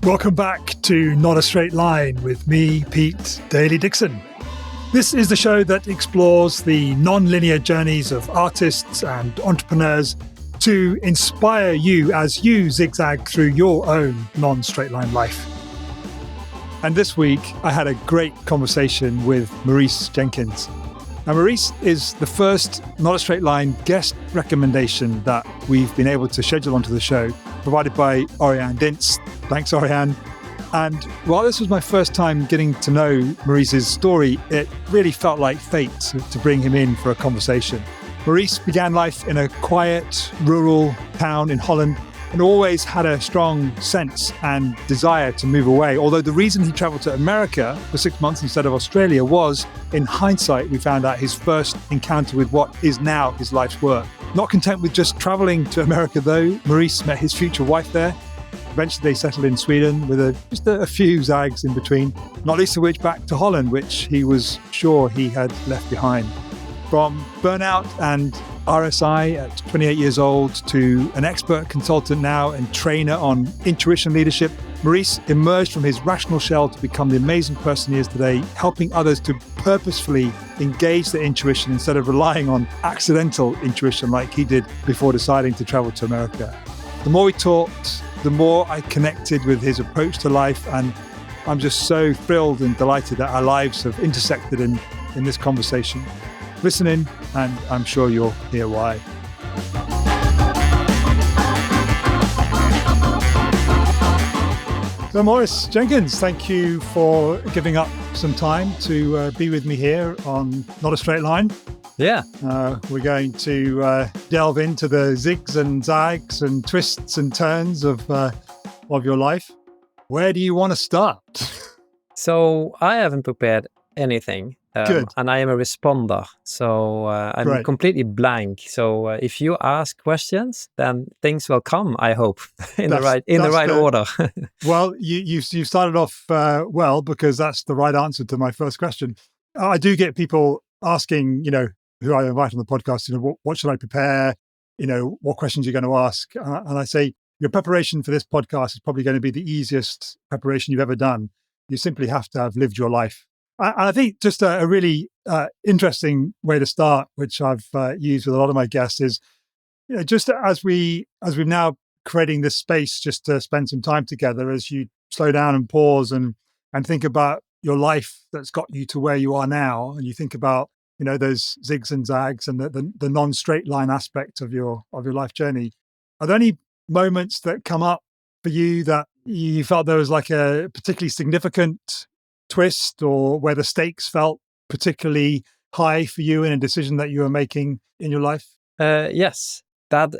Welcome back to Not a Straight Line with me, Pete Daly-Dickson. This is the show that explores the non-linear journeys of artists and entrepreneurs to inspire you as you zigzag through your own non-straight line life. And this week, I had a great conversation with Maurice Jenkens. Now, Maurice is the first Not a Straight Line guest recommendation that we've been able to schedule onto the show, provided by Oriane Dintz. Thanks, Oriane. And while this was my first time getting to know Maurice's story, it really felt like fate to bring him in for a conversation. Maurice began life in a quiet, rural town in Holland and always had a strong sense and desire to move away. Although the reason he traveled to America for 6 months instead of Australia was, in hindsight, we found out his first encounter with what is now his life's work. Not content with just traveling to America, though, Maurice met his future wife there. Eventually, they settled in Sweden with just a few zags in between, not least of which back to Holland, which he was sure he had left behind. From burnout and RSI at 28 years old to an expert consultant now and trainer on intuition leadership, Maurice emerged from his rational shell to become the amazing person he is today, helping others to purposefully engage their intuition instead of relying on accidental intuition like he did before deciding to travel to America. The more we talked, the more I connected with his approach to life, and I'm just so thrilled and delighted that our lives have intersected in this conversation. Listen in, and I'm sure you'll hear why. So Maurice Jenkens, thank you for giving up some time to be with me here on Not a Straight Line. Yeah. We're going to delve into the zigs and zags and twists and turns of your life. Where do you want to start? So I haven't prepared anything. Good. And I am a responder, so I'm Right. completely blank. So if you ask questions, then things will come, I hope, in the right order. Well, you started off well, because that's the right answer to my first question. I do get people asking, who I invite on the podcast, what should I prepare? What questions you're going to ask? And I say, your preparation for this podcast is probably going to be the easiest preparation you've ever done. You simply have to have lived your life. And I think just a really interesting way to start, which I've used with a lot of my guests, is just as we're now creating this space just to spend some time together, as you slow down and pause and think about your life that's got you to where you are now, and you think about those zigs and zags and the non-straight line aspect of your life journey. Are there any moments that come up for you that you felt there was like a particularly significant twist, or where the stakes felt particularly high for you in a decision that you were making in your life? Yes, that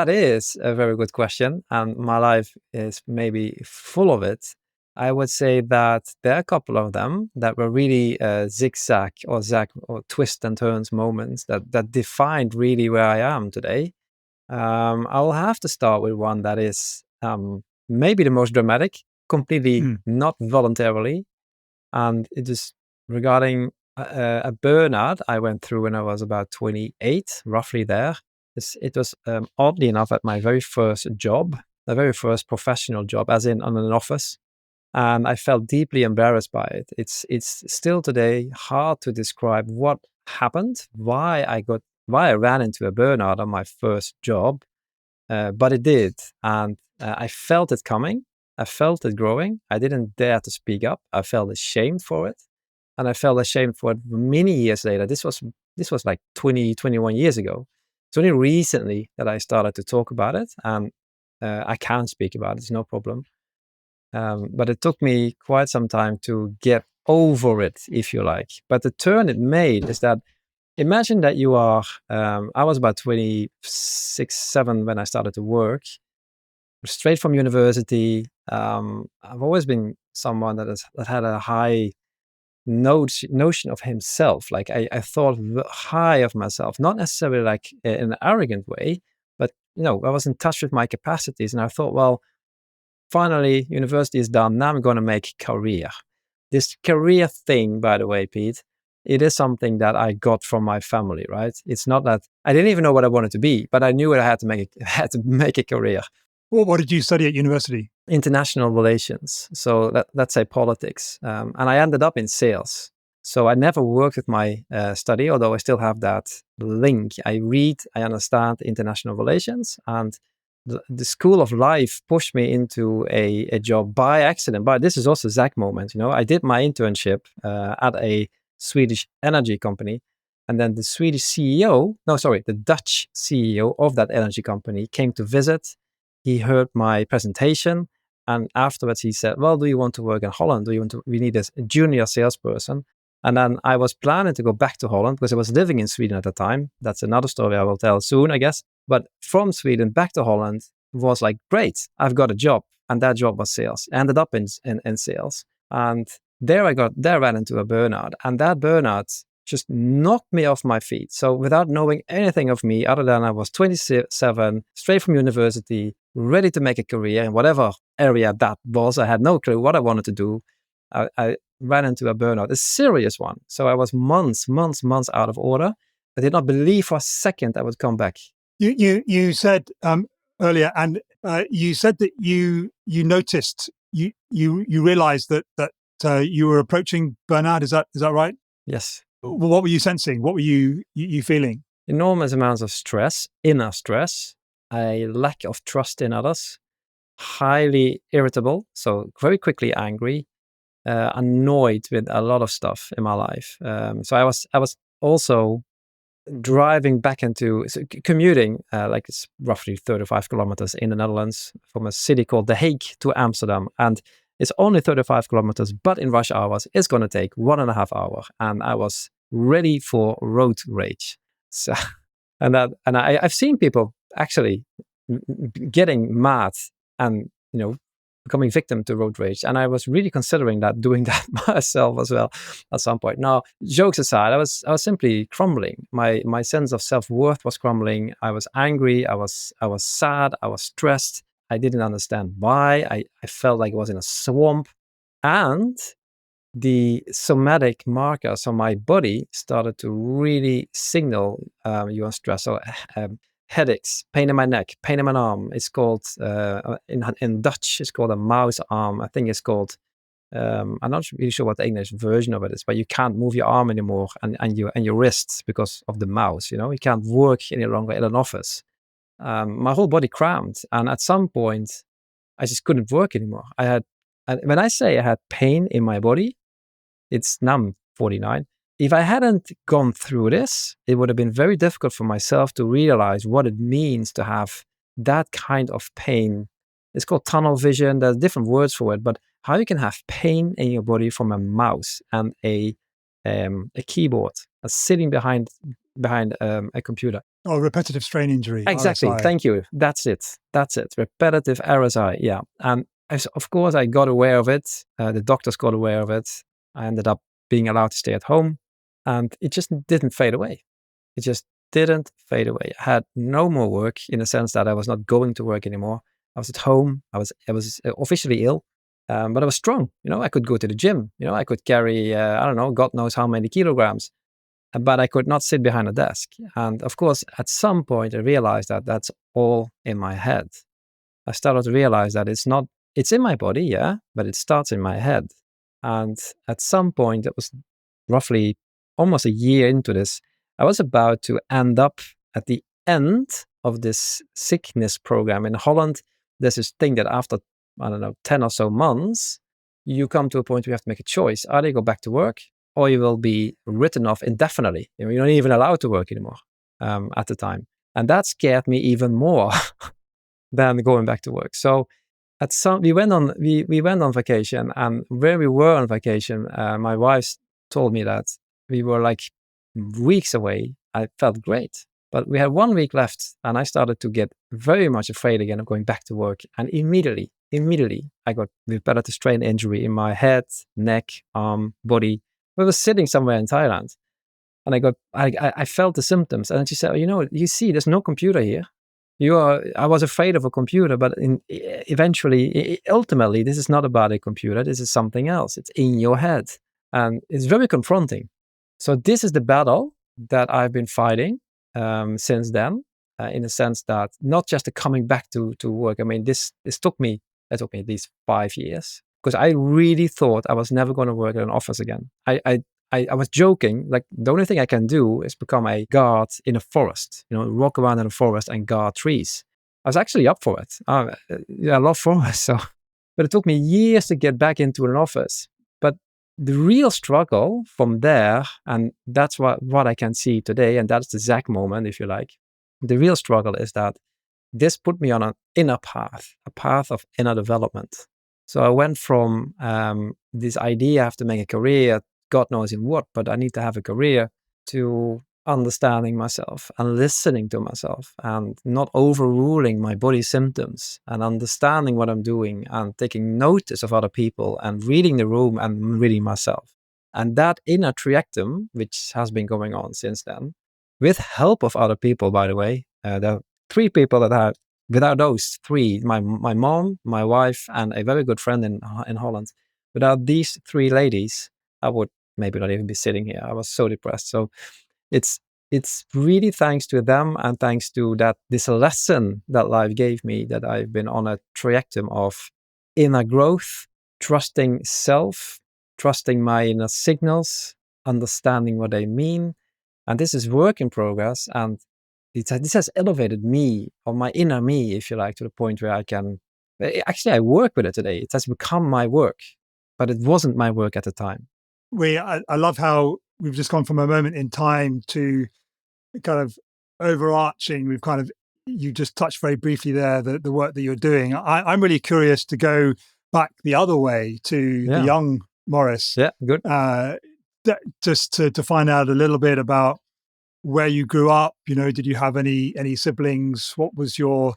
is a very good question, and my life is maybe full of it. I would say that there are a couple of them that were really zigzag or zag or twist and turns moments that defined really where I am today. I'll have to start with one that is maybe the most dramatic, completely not voluntarily. And it is regarding a burnout I went through when I was about 28, roughly there. It was oddly enough at my very first job, the very first professional job, as in on an office. And I felt deeply embarrassed by it. It's still today hard to describe what happened, why I ran into a burnout on my first job, but it did. And I felt it coming. I felt it growing. I didn't dare to speak up. I felt ashamed for it. And I felt ashamed for it many years later. This was like 20, 21 years ago. It's only recently that I started to talk about it. And I can speak about it. It's no problem. But it took me quite some time to get over it, if you like. But the turn it made is that, imagine that you are, I was about 26, 7 when I started to work. Straight from university. I've always been someone that had a high notion of himself. Like I thought high of myself, not necessarily like in an arrogant way, but I was in touch with my capacities, and I thought, well, finally, university is done. Now I'm going to make a career. This career thing, by the way, Pete, it is something that I got from my family, right? It's not that I didn't even know what I wanted to be, but I knew I had to make a career. Well, what did you study at university? international relations. So let's say politics. And I ended up in sales. So I never worked with my study, although I still have that link. I read, I understand international relations, and the school of life pushed me into a job by accident. But this is also Zach moment. I did my internship at a Swedish energy company, and then the Swedish CEO, no, sorry, the Dutch CEO of that energy company came to visit. He heard my presentation, and afterwards he said, "Well, do you want to work in Holland? We need a junior salesperson." And then I was planning to go back to Holland because I was living in Sweden at the time. That's another story I will tell soon, I guess. But from Sweden back to Holland was like, great, I've got a job. And that job was sales. I ended up in sales. And there I ran into a burnout. And that burnout just knocked me off my feet. So without knowing anything of me, other than I was 27, straight from university, ready to make a career in whatever area that was. I had no clue what I wanted to do. I ran into a burnout, a serious one. So I was months out of order. I did not believe for a second I would come back. You said earlier, and you said that you noticed, you realized that you were approaching burnout. Is that right? Yes. What were you sensing? What were you feeling? Enormous amounts of stress, inner stress, a lack of trust in others, highly irritable, so very quickly angry, annoyed with a lot of stuff in my life. So I was also driving back commuting, like it's roughly 35 kilometers in the Netherlands from a city called The Hague to Amsterdam. And it's only 35 kilometers, but in rush hours, it's going to take 1.5 hours. And I was ready for road rage. So, I've seen people actually getting mad and, becoming victim to road rage. And I was really considering doing that myself as well at some point. Now, jokes aside, I was simply crumbling. My sense of self-worth was crumbling. I was angry. I was sad. I was stressed. I didn't understand why. I felt like I was in a swamp. And the somatic markers on my body started to really signal you are stressed. So headaches, pain in my neck, pain in my arm. It's called in Dutch. It's called a mouse arm. I think it's called. I'm not really sure what the English version of it is, but you can't move your arm anymore and your wrists because of the mouse. You can't work any longer in an office. My whole body cramped, and at some point, I just couldn't work anymore. When I say I had pain in my body, it's now I'm 49. If I hadn't gone through this, it would have been very difficult for myself to realize what it means to have that kind of pain. It's called tunnel vision. There's different words for it, but how you can have pain in your body from a mouse and a keyboard sitting behind a computer. Oh, repetitive strain injury. Exactly. RSI. Thank you. That's it. Repetitive RSI. Yeah. And of course, I got aware of it. The doctors got aware of it. I ended up being allowed to stay at home, and it just didn't fade away. It just didn't fade away. I had no more work in the sense that I was not going to work anymore. I was at home. I was officially ill, but I was strong. I could go to the gym. I could carry, I don't know, God knows how many kilograms, but I could not sit behind a desk. And of course, at some point, I realized that that's all in my head. I started to realize that it's in my body, yeah, but it starts in my head. And at some point, it was roughly almost a year into this, I was about to end up at the end of this sickness program. In Holland, there's this thing that after, 10 or so months, you come to a point where you have to make a choice. Either you go back to work or you will be written off indefinitely. You're not even allowed to work anymore at the time. And that scared me even more than going back to work. So we went on vacation, and where we were on vacation, my wife told me that we were like weeks away. I felt great, but we had 1 week left, and I started to get very much afraid again of going back to work. And immediately, I got repetitive strain injury in my head, neck, arm, body. We were sitting somewhere in Thailand, and I felt the symptoms. And she said, you see, there's no computer here. I was afraid of a computer, but ultimately, this is not about a computer. This is something else. It's in your head, and it's very confronting. So this is the battle that I've been fighting since then, in the sense that not just the coming back to work. I mean, this took me It took me at least 5 years because I really thought I was never going to work in an office again. I was joking, like the only thing I can do is become a guard in a forest, walk around in a forest and guard trees. I was actually up for it. I love forests. So, but it took me years to get back into an office. But the real struggle from there, and that's what I can see today, and that's the Zag moment, if you like. The real struggle is that this put me on an inner path, a path of inner development. So I went from this idea I have to make a career, God knows in what, but I need to have a career, to understanding myself and listening to myself and not overruling my body symptoms and understanding what I'm doing and taking notice of other people and reading the room and reading myself. And that inner triactum, which has been going on since then, with help of other people, by the way, there are 3 people that have, without those 3, my mom, my wife, and a very good friend in Holland, without these 3 ladies, I would maybe not even be sitting here. I was so depressed. So it's really thanks to them and thanks to this lesson that life gave me that I've been on a triactum of inner growth, trusting self, trusting my inner signals, understanding what they mean. And this is work in progress. And this has elevated me, or my inner me, if you like, to the point where I can... Actually, I work with it today. It has become my work, but it wasn't my work at the time. I love how we've just gone from a moment in time to kind of overarching. You just touched very briefly there the work that you're doing. I'm really curious to go back the other way to the young Maurice. Yeah, good. Just to find out a little bit about where you grew up. Did you have any siblings? What was your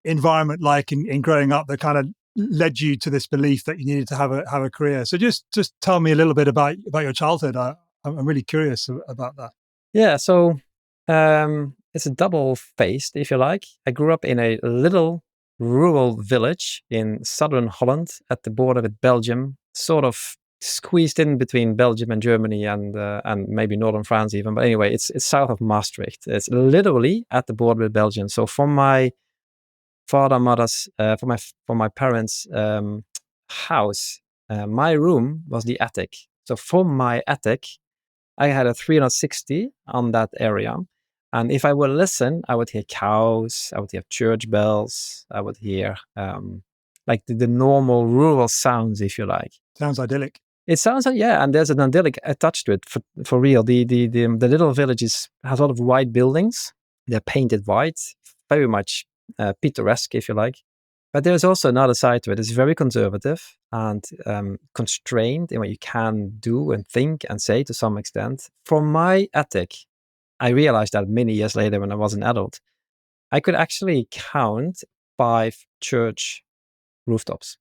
environment like in growing up that kind of led you to this belief that you needed to have a career? So just tell me a little bit about your childhood. I'm really curious about that. Yeah, so it's a double-faced, if you like. I grew up in a little rural village in southern Holland at the border with Belgium, sort of squeezed in between Belgium and Germany and maybe northern France even. But anyway, it's south of Maastricht. It's literally at the border with Belgium. So from my from my parents' house, my room was the attic. So from my attic, I had a 360 on that area. And if I would listen, I would hear cows, I would hear church bells, I would hear like the normal rural sounds, if you like. Sounds idyllic. It sounds like, yeah, and there's an idyllic attached to it for real. The little village has a lot of white buildings. They're painted white, very much picturesque, if you like. But there's also another side to it. It's very conservative and constrained in what you can do and think and say to some extent. From my attic, I realized that many years later when I was an adult, I could actually count 5 church rooftops.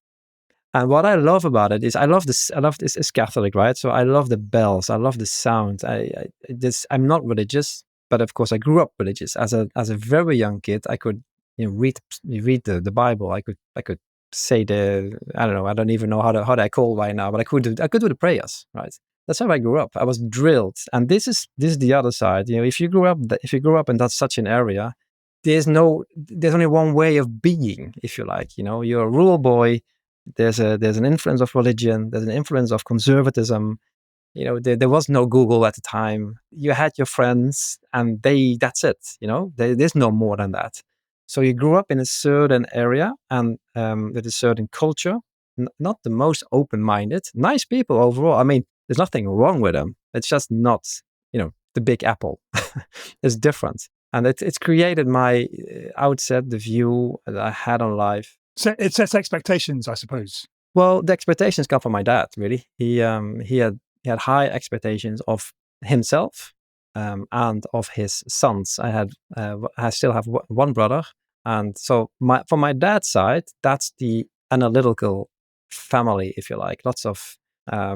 And what I love about it is I love this. It's Catholic, right? So I love the bells. I love the sound. I'm not religious, but of course I grew up religious. As a very young kid, I could read the Bible. I could say I don't know. I don't even know how to call right now, but I could do the prayers, right? That's how I grew up. I was drilled, and this is the other side. If you grew up in such an area, there's only one way of being, if you like. You're a rural boy. There's an influence of religion. There's an influence of conservatism. There was no Google at the time. You had your friends, and that's it. There's no more than that. So you grew up in a certain area and with a certain culture, not the most open-minded, nice people overall. I mean, there's nothing wrong with them. It's just not, the big apple. It's different. And it's created my outset, the view that I had on life. So it sets expectations, I suppose. Well, the expectations come from my dad, really. He had high expectations of himself and of his sons. I still have one brother. And so from my dad's side, that's the analytical family, if you like. Lots of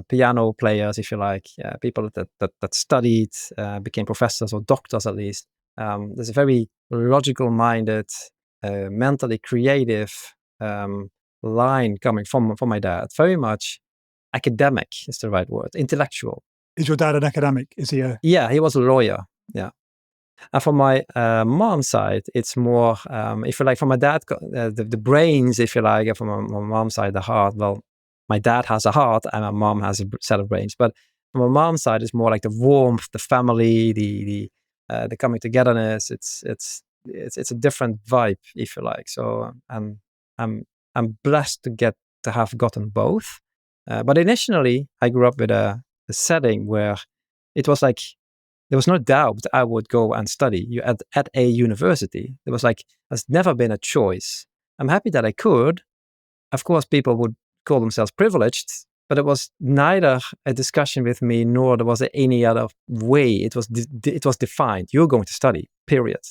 piano players, if you like, people that studied, became professors or doctors at least. There's a very logical-minded, mentally creative line coming from my dad. Very much academic is the right word, intellectual. Is your dad an academic? Is he Yeah, he was a lawyer. Yeah. And from my mom's side, it's more, if you like, from my dad, the brains, if you like, and from my mom's side, the heart. Well, my dad has a heart and my mom has a set of brains. But from my mom's side, it's more like the warmth, the family, the coming togetherness. It's a different vibe, if you like. So I'm blessed to have gotten both. But initially, I grew up with a setting where it was like there was no doubt I would go and study at a university. There was like, there's never been a choice. I'm happy that I could. Of course, people would call themselves privileged, but it was neither a discussion with me nor there was any other way. It was it was defined. You're going to study, period.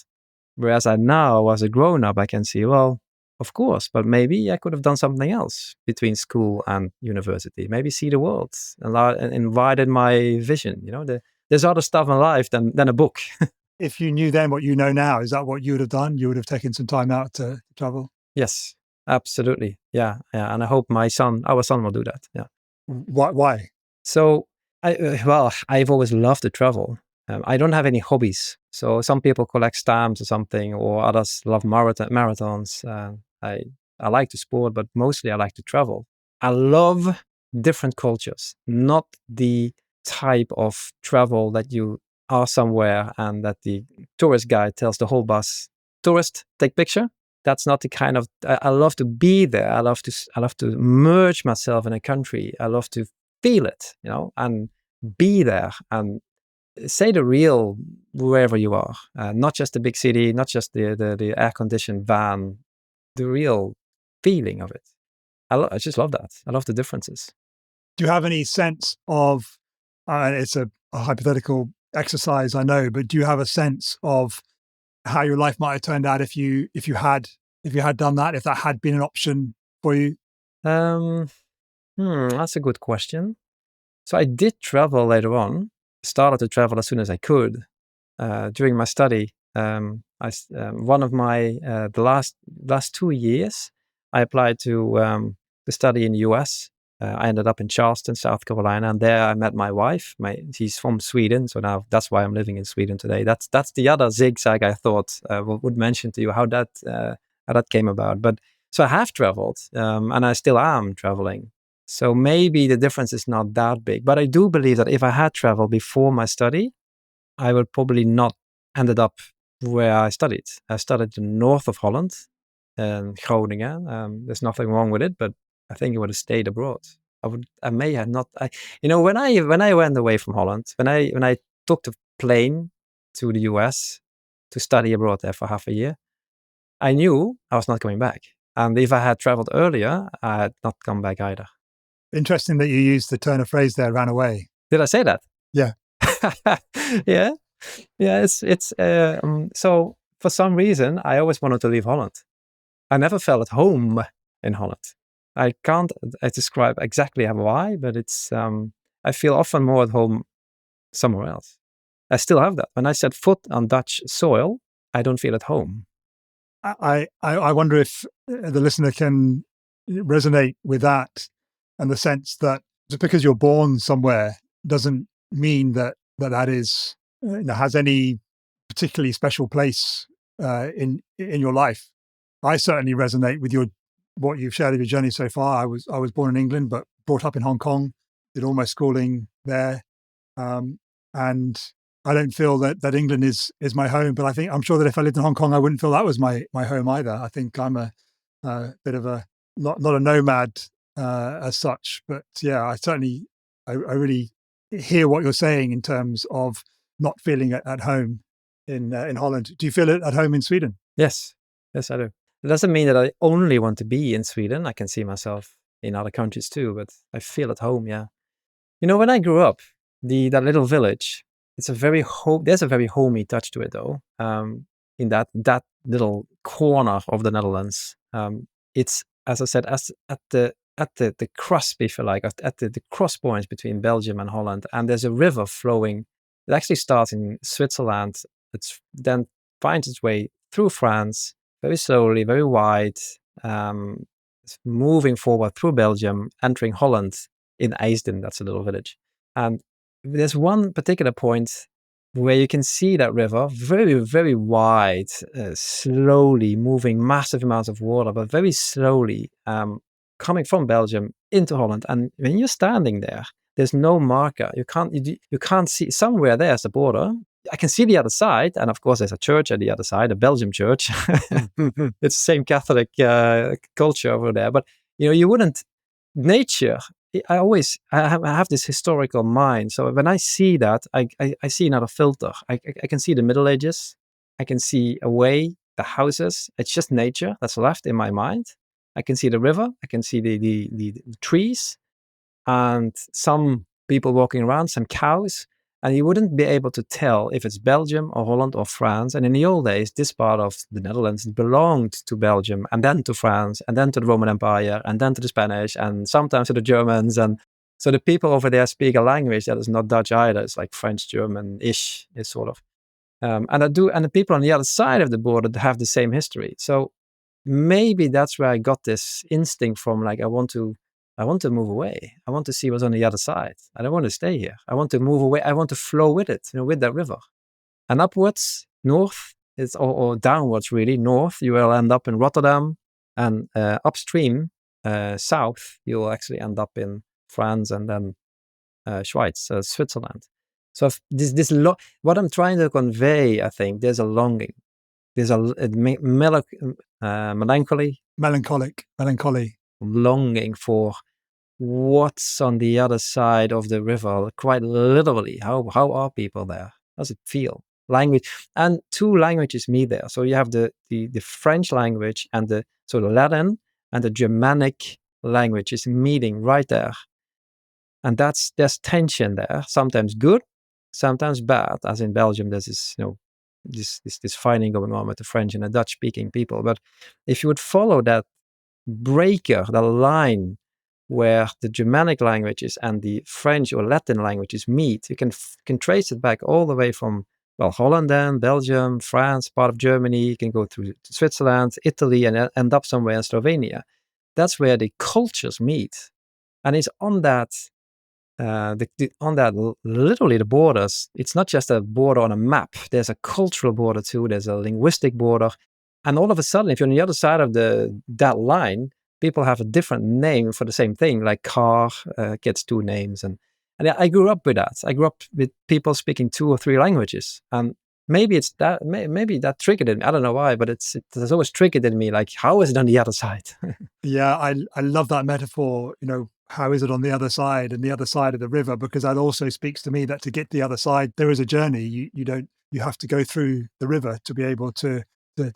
Whereas I now, as a grown up, I can see, well, of course, but maybe I could have done something else between school and university. Maybe see the world and widen my vision. There's other stuff in life than a book. If you knew then what you know now, is that what you would have done? You would have taken some time out to travel? Yes, absolutely. Yeah. And I hope our son will do that. Yeah. Why? So, I've always loved to travel. I don't have any hobbies. So some people collect stamps or something, or others love marathons. I like to sport, but mostly I like to travel. I love different cultures, not the type of travel that you are somewhere and that the tourist guide tells the whole bus, tourist, take picture. That's not the kind of. I love to be there. I love to merge myself in a country. I love to feel it, and be there and say the real wherever you are, not just the big city, not just the air conditioned van, the real feeling of it. I just love that. I love the differences. Do you have any sense of, it's a hypothetical exercise, I know, but do you have a sense of how your life might have turned out if you had done that, if that had been an option for you? That's a good question. So I did travel later on. Started to travel as soon as I could during my study. One of my the last 2 years, I applied to study in the US. I ended up in Charleston, South Carolina, and there I met my wife. She's from Sweden, so now that's why I'm living in Sweden today. That's the other zigzag I thought would mention to you how that came about. But so I have traveled, and I still am traveling. So maybe the difference is not that big. But I do believe that if I had traveled before my study, I would probably not ended up where I studied. I studied in north of Holland, in Groningen. There's nothing wrong with it, but I think I would have stayed abroad. I may have not. When I went away from Holland, when I took the plane to the US to study abroad there for half a year, I knew I was not coming back. And if I had traveled earlier, I had not come back either. Interesting that you used the turn of phrase there, ran away. Did I say that? Yeah. Yeah. So for some reason, I always wanted to leave Holland. I never felt at home in Holland. I can't describe exactly why, but it's I feel often more at home somewhere else. I still have that. When I set foot on Dutch soil, I don't feel at home. I wonder if the listener can resonate with that, and the sense that just because you're born somewhere doesn't mean that is has any particularly special place in your life. I certainly resonate with what you've shared of your journey so far. I was born in England, but brought up in Hong Kong. Did all my schooling there, and I don't feel that England is my home. But I'm sure that if I lived in Hong Kong, I wouldn't feel that was my home either. I think I'm a bit of a not a nomad as such, but yeah, I really hear what you're saying in terms of not feeling at home in Holland. Do you feel it at home in Sweden? Yes, I do. It doesn't mean that I only want to be in Sweden. I can see myself in other countries too, but I feel at home. Yeah. When I grew up, that little village, there's a very homey touch to it though. In that little corner of the Netherlands, it's, as I said, at the crusp, if you like, at the cross points between Belgium and Holland, and there's a river flowing. It actually starts in Switzerland. It's then finds its way through France very slowly, very wide, it's moving forward through Belgium, entering Holland in IJsden. That's a little village. And there's one particular point where you can see that river very, very wide, slowly moving massive amounts of water, but very slowly coming from Belgium into Holland. And when you're standing there, there's no marker. You can't see. Somewhere there's the border. I can see the other side, and of course there's a church at the other side, a Belgian church. It's the same Catholic culture over there. But you wouldn't. Nature, I have this historical mind. So when I see that, I see another filter. I can see the Middle Ages. I can see away the houses. It's just nature that's left in my mind. I can see the river. I can see the trees and some people walking around, some cows. And you wouldn't be able to tell if it's Belgium or Holland or France. And in the old days, this part of the Netherlands belonged to Belgium and then to France and then to the Roman Empire and then to the Spanish and sometimes to the Germans. And so the people over there speak a language that is not Dutch either. It's like French, German-ish, is sort of. And the people on the other side of the border have the same history. So maybe that's where I got this instinct from. Like I want to move away. I want to see what's on the other side. I don't want to stay here. I want to move away. I want to flow with it, with that river. And upwards, north, or downwards really, north, you will end up in Rotterdam. And upstream, south, you will actually end up in France and then Schweiz, Switzerland. So what I'm trying to convey, I think, there's a longing. There's a melancholy. Longing for what's on the other side of the river, quite literally. How are people there? How does it feel? Language, and two languages meet there. So you have the French language and the Latin and the Germanic language is meeting right there. And there's tension there, sometimes good, sometimes bad, as in Belgium there's this fighting going on with the French and the Dutch speaking people. But if you would follow that breaker, the line where the Germanic languages and the French or Latin languages meet, you can trace it back all the way from Holland, then Belgium, France, part of Germany. You can go through Switzerland, Italy, and end up somewhere in Slovenia. That's where the cultures meet, and it's on that. Literally the borders. It's not just a border on a map. There's a cultural border too. There's a linguistic border. And all of a sudden, if you're on the other side of that line, people have a different name for the same thing, like car gets two names. And I grew up with that. I grew up with people speaking 2 or 3 languages. And maybe it's that, maybe that triggered in me. I don't know why, but it has always triggered in me, like, how is it on the other side? Yeah, I love that metaphor, how is it on the other side and the other side of the river? Because that also speaks to me that to get to the other side, there is a journey. You have to go through the river to be able to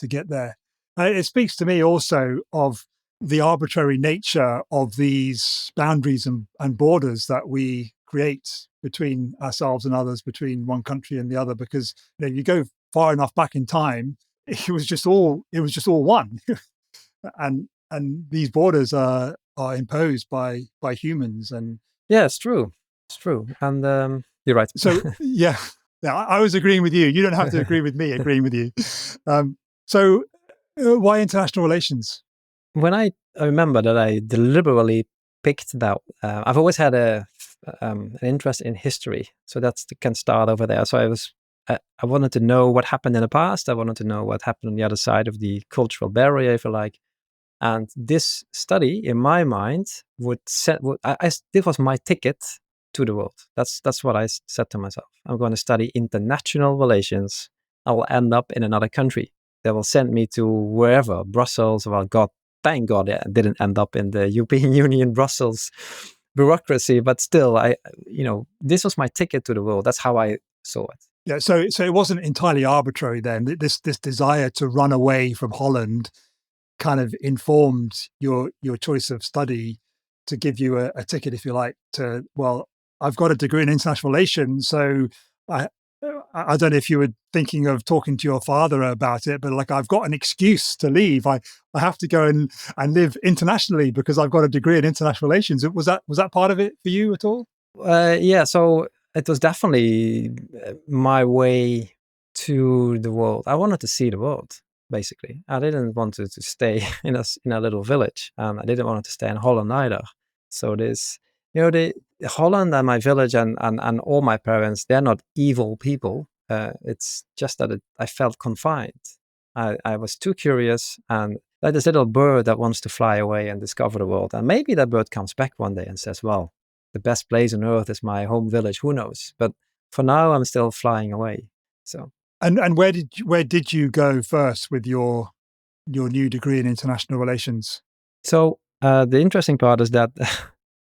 get there. It speaks to me also of the arbitrary nature of these boundaries and borders that we create between ourselves and others, between one country and the other, because you go far enough back in time, it was just all one. and these borders are imposed by humans. And yeah, it's true. And you're right. So yeah, I was agreeing with you. You don't have to agree with me agreeing with you. So why international relations? When I remember that I deliberately picked that, I've always had an interest in history, so that can start over there. So I wanted to know what happened in the past. I wanted to know what happened on the other side of the cultural barrier, if you like. And this study, in my mind, this was my ticket to the world. That's what I said to myself. I'm going to study international relations. I will end up in another country. They will send me to wherever, Brussels. Well, thank God, I didn't end up in the European Union, Brussels bureaucracy. But still, this was my ticket to the world. That's how I saw it. Yeah. So it wasn't entirely arbitrary then. This desire to run away from Holland kind of informed your choice of study to give you a ticket, if you like, to, I've got a degree in international relations. So I don't know if you were thinking of talking to your father about it, but like, I've got an excuse to leave. I have to go and live internationally because I've got a degree in international relations. Was that part of it for you at all? Yeah. So it was definitely my way to the world. I wanted to see the world. Basically, I didn't want to stay in a little village, and I didn't want to stay in Holland either. So this, the Holland and my village and all my parents, they're not evil people. It's just that I felt confined. I was too curious, and like this little bird that wants to fly away and discover the world. And maybe that bird comes back one day and says, well, the best place on earth is my home village. Who knows? But for now, I'm still flying away. So, and where did you go first with your new degree in international relations? So the interesting part is that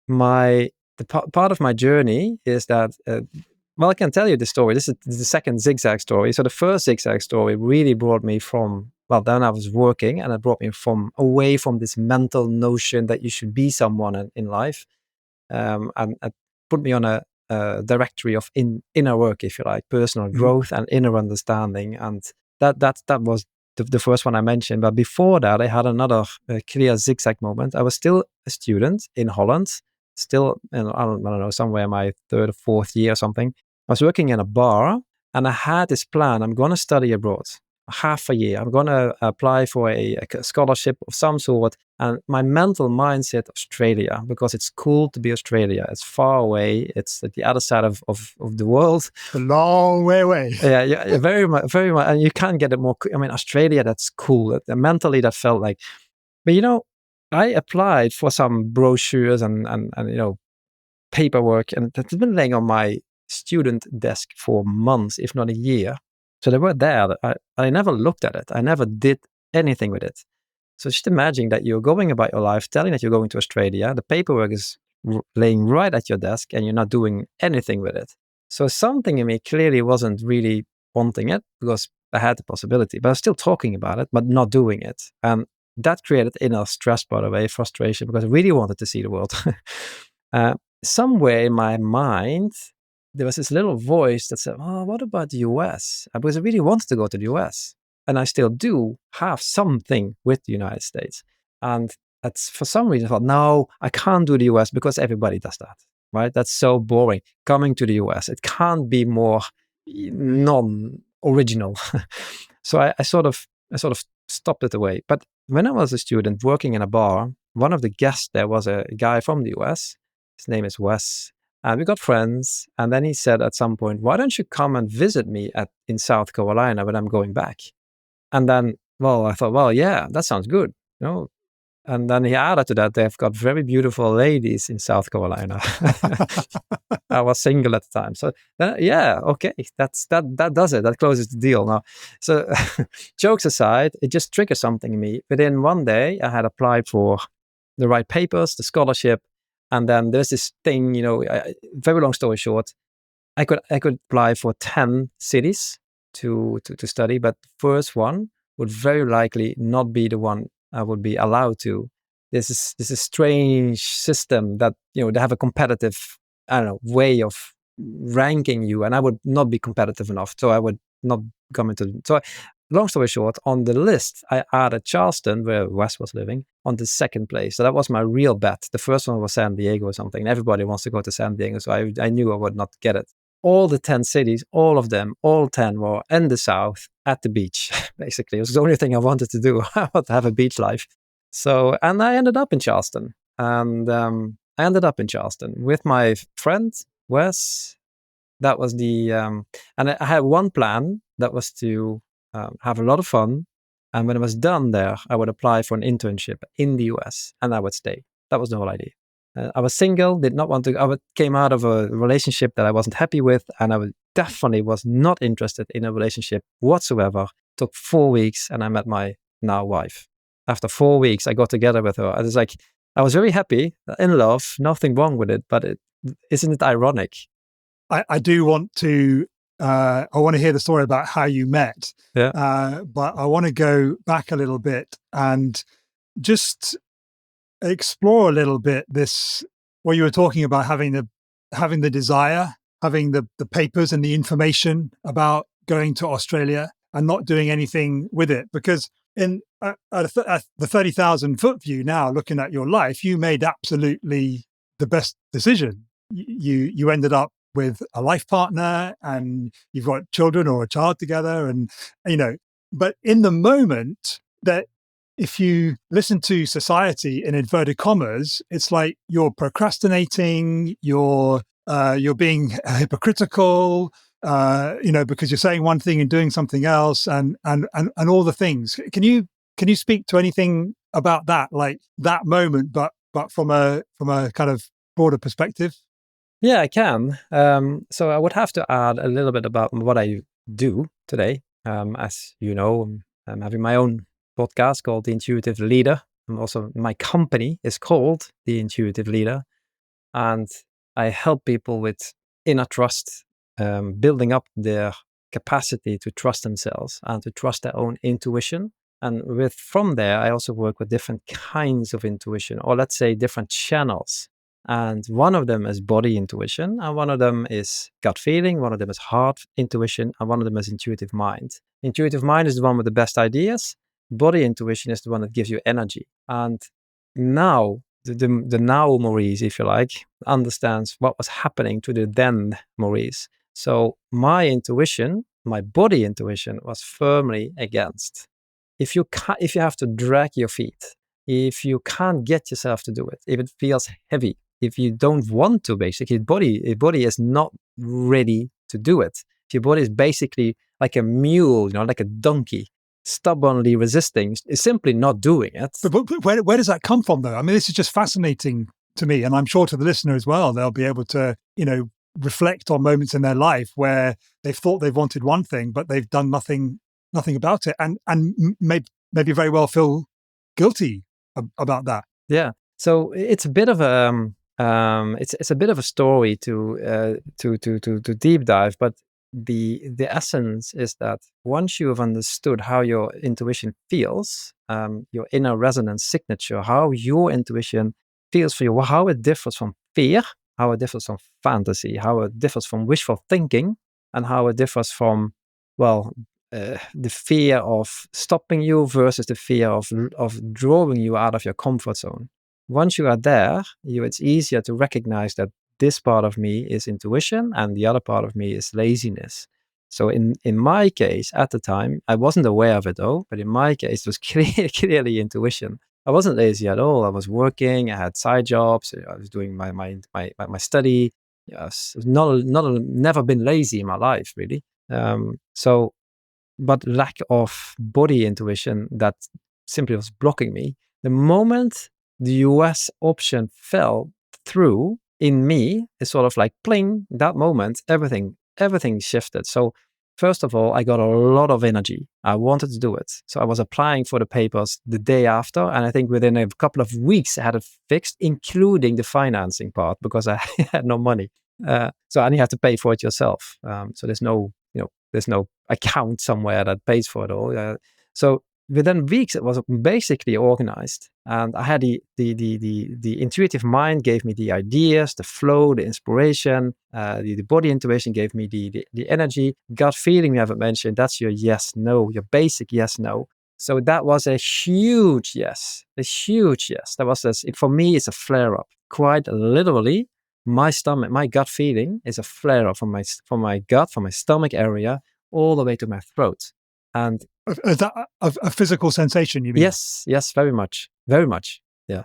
part of my journey is that well, I can tell you the story. This is the second zigzag story. So the first zigzag story really brought me from, well, then I was working, and it brought me from away from this mental notion that you should be someone in life, and put me on a directory of inner work, if you like, personal growth and inner understanding, and that was the first one I mentioned. But before that, I had another clear zigzag moment. I was still a student in Holland, still, I don't know, somewhere in my third or fourth year or something. I was working in a bar, and I had this plan. I'm going to study abroad half a year. I'm going to apply for a scholarship of some sort. And my mental mindset, Australia, because it's cool to be Australia. It's far away. It's at the other side of the world. A long way away. Yeah, very much, very much. And you can't get it more. I mean, Australia, that's cool. Mentally, that felt like. But I applied for some brochures and paperwork, and it's been laying on my student desk for months, if not a year. So they were there. I never looked at it. I never did anything with it. So just imagine that you're going about your life, telling that you're going to Australia. The paperwork is laying right at your desk, and you're not doing anything with it. So something in me clearly wasn't really wanting it, because I had the possibility, but I was still talking about it, but not doing it. And that created inner stress, by the way, frustration, because I really wanted to see the world. Somewhere in my mind, there was this little voice that said, oh, what about the US? Because I really wanted to go to the US. And I still do have something with the United States. And that's, for some reason, I thought, no, I can't do the US because everybody does that, right? That's so boring. Coming to the US, it can't be more non-original. So I sort of stopped it away. But when I was a student working in a bar, one of the guests there was a guy from the US. His name is Wes. And we got friends. And then he said at some point, why don't you come and visit me in South Carolina when I'm going back? And then, well, I thought, well, yeah, that sounds good. And then he added to that, they've got very beautiful ladies in South Carolina. I was single at the time. So yeah, okay, that does it. That closes the deal now. So jokes aside, it just triggered something in me. Within one day, I had applied for the right papers, the scholarship. And then there's this thing, very long story short, I could apply for 10 cities to study, but the first one would very likely not be the one I would be allowed to. This is strange system that, they have a competitive, way of ranking you, and I would not be competitive enough. So I would not come into. So long story short, on the list, I added Charleston, where Wes was living, on the second place. So that was my real bet. The first one was San Diego or something. Everybody wants to go to San Diego. So I knew I would not get it. All the 10 cities, all 10 were in the South at the beach, basically. It was the only thing I wanted to do. I wanted to have a beach life. So, and I ended up in Charleston. And I ended up in Charleston with my friend, Wes. That was and I had one plan that was to have a lot of fun. And when I was done there, I would apply for an internship in the US, and I would stay. That was the whole idea. I was single, did not want to. Came out of a relationship that I wasn't happy with, and I definitely was not interested in a relationship whatsoever. Took 4 weeks, and I met my now wife. After 4 weeks, I got together with her. I was like, I was very happy, in love, nothing wrong with it. But isn't it ironic? I do want to. I want to hear the story about how you met. Yeah. But I want to go back a little bit and just explore a little bit what you were talking about, having the desire, having the papers and the information about going to Australia and not doing anything with it. Because in at the 30,000 foot view now, looking at your life, you made absolutely the best decision. You ended up with a life partner, and you've got children or a child together, and but in the moment, that if you listen to society in inverted commas, it's like you're procrastinating, you're being hypocritical, because you're saying one thing and doing something else, and all the things. Can you speak to anything about that, like that moment, but from a kind of broader perspective? Yeah, I can. So I would have to add a little bit about what I do today. As you know, I'm having my own podcast called The Intuitive Leader. And also, my company is called The Intuitive Leader. And I help people with inner trust, building up their capacity to trust themselves and to trust their own intuition. And from there, I also work with different kinds of intuition, or let's say different channels. And one of them is body intuition, and one of them is gut feeling, one of them is heart intuition, and one of them is intuitive mind. Intuitive mind is the one with the best ideas. Body intuition is the one that gives you energy. And now, the now Maurice, if you like, understands what was happening to the then Maurice. So my intuition, my body intuition, was firmly against. If you have to drag your feet, if you can't get yourself to do it, if it feels heavy, if you don't want to, basically, your body is not ready to do it. If your body is basically like a mule, like a donkey, stubbornly resisting, is simply not doing it. But where does that come from, though? I mean, this is just fascinating to me, and I'm sure to the listener as well. They'll be able to, reflect on moments in their life where they've thought they've wanted one thing, but they've done nothing about it, and maybe very well feel guilty about that. Yeah. So it's a bit of a it's a bit of a story to deep dive, but the essence is that once you have understood how your intuition feels, your inner resonance signature, how your intuition feels for you, how it differs from fear, how it differs from fantasy, how it differs from wishful thinking, and how it differs from, the fear of stopping you versus the fear of drawing you out of your comfort zone. Once you are there, it's easier to recognize that this part of me is intuition and the other part of me is laziness. So in my case, at the time, I wasn't aware of it though, but in my case, it was clearly intuition. I wasn't lazy at all. I was working. I had side jobs. I was doing my study. Yes, never been lazy in my life, really. But lack of body intuition that simply was blocking me. The moment the US option fell through in me, it's sort of like pling, that moment, everything shifted. So first of all, I got a lot of energy. I wanted to do it. So I was applying for the papers the day after. And I think within a couple of weeks, I had it fixed, including the financing part, because I had no money. So and you have to pay for it yourself. So there's no account somewhere that pays for it all. So within weeks, it was basically organized, and I had the intuitive mind gave me the ideas, the flow, the inspiration. The body intuition gave me the energy. Gut feeling, we haven't mentioned. That's your yes, no, your basic yes, no. So that was a huge yes, That was for me, it's a flare up. Quite literally, my gut feeling is a flare up from my gut, from my stomach area, all the way to my throat. And is that a physical sensation, you mean? Yes, very much. Yeah.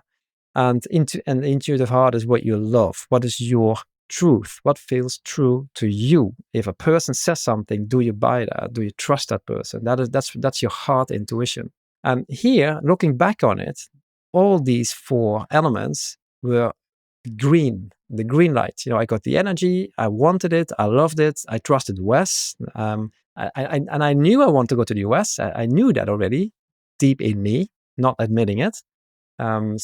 And intuitive heart is what you love. What is your truth? What feels true to you? If a person says something, do you buy that? Do you trust that person? That's your heart intuition. And here, looking back on it, all these four elements were green, the green light. I got the energy, I wanted it, I loved it, I trusted Wes. I knew I wanted to go to the US. I knew that already, deep in me, not admitting it. And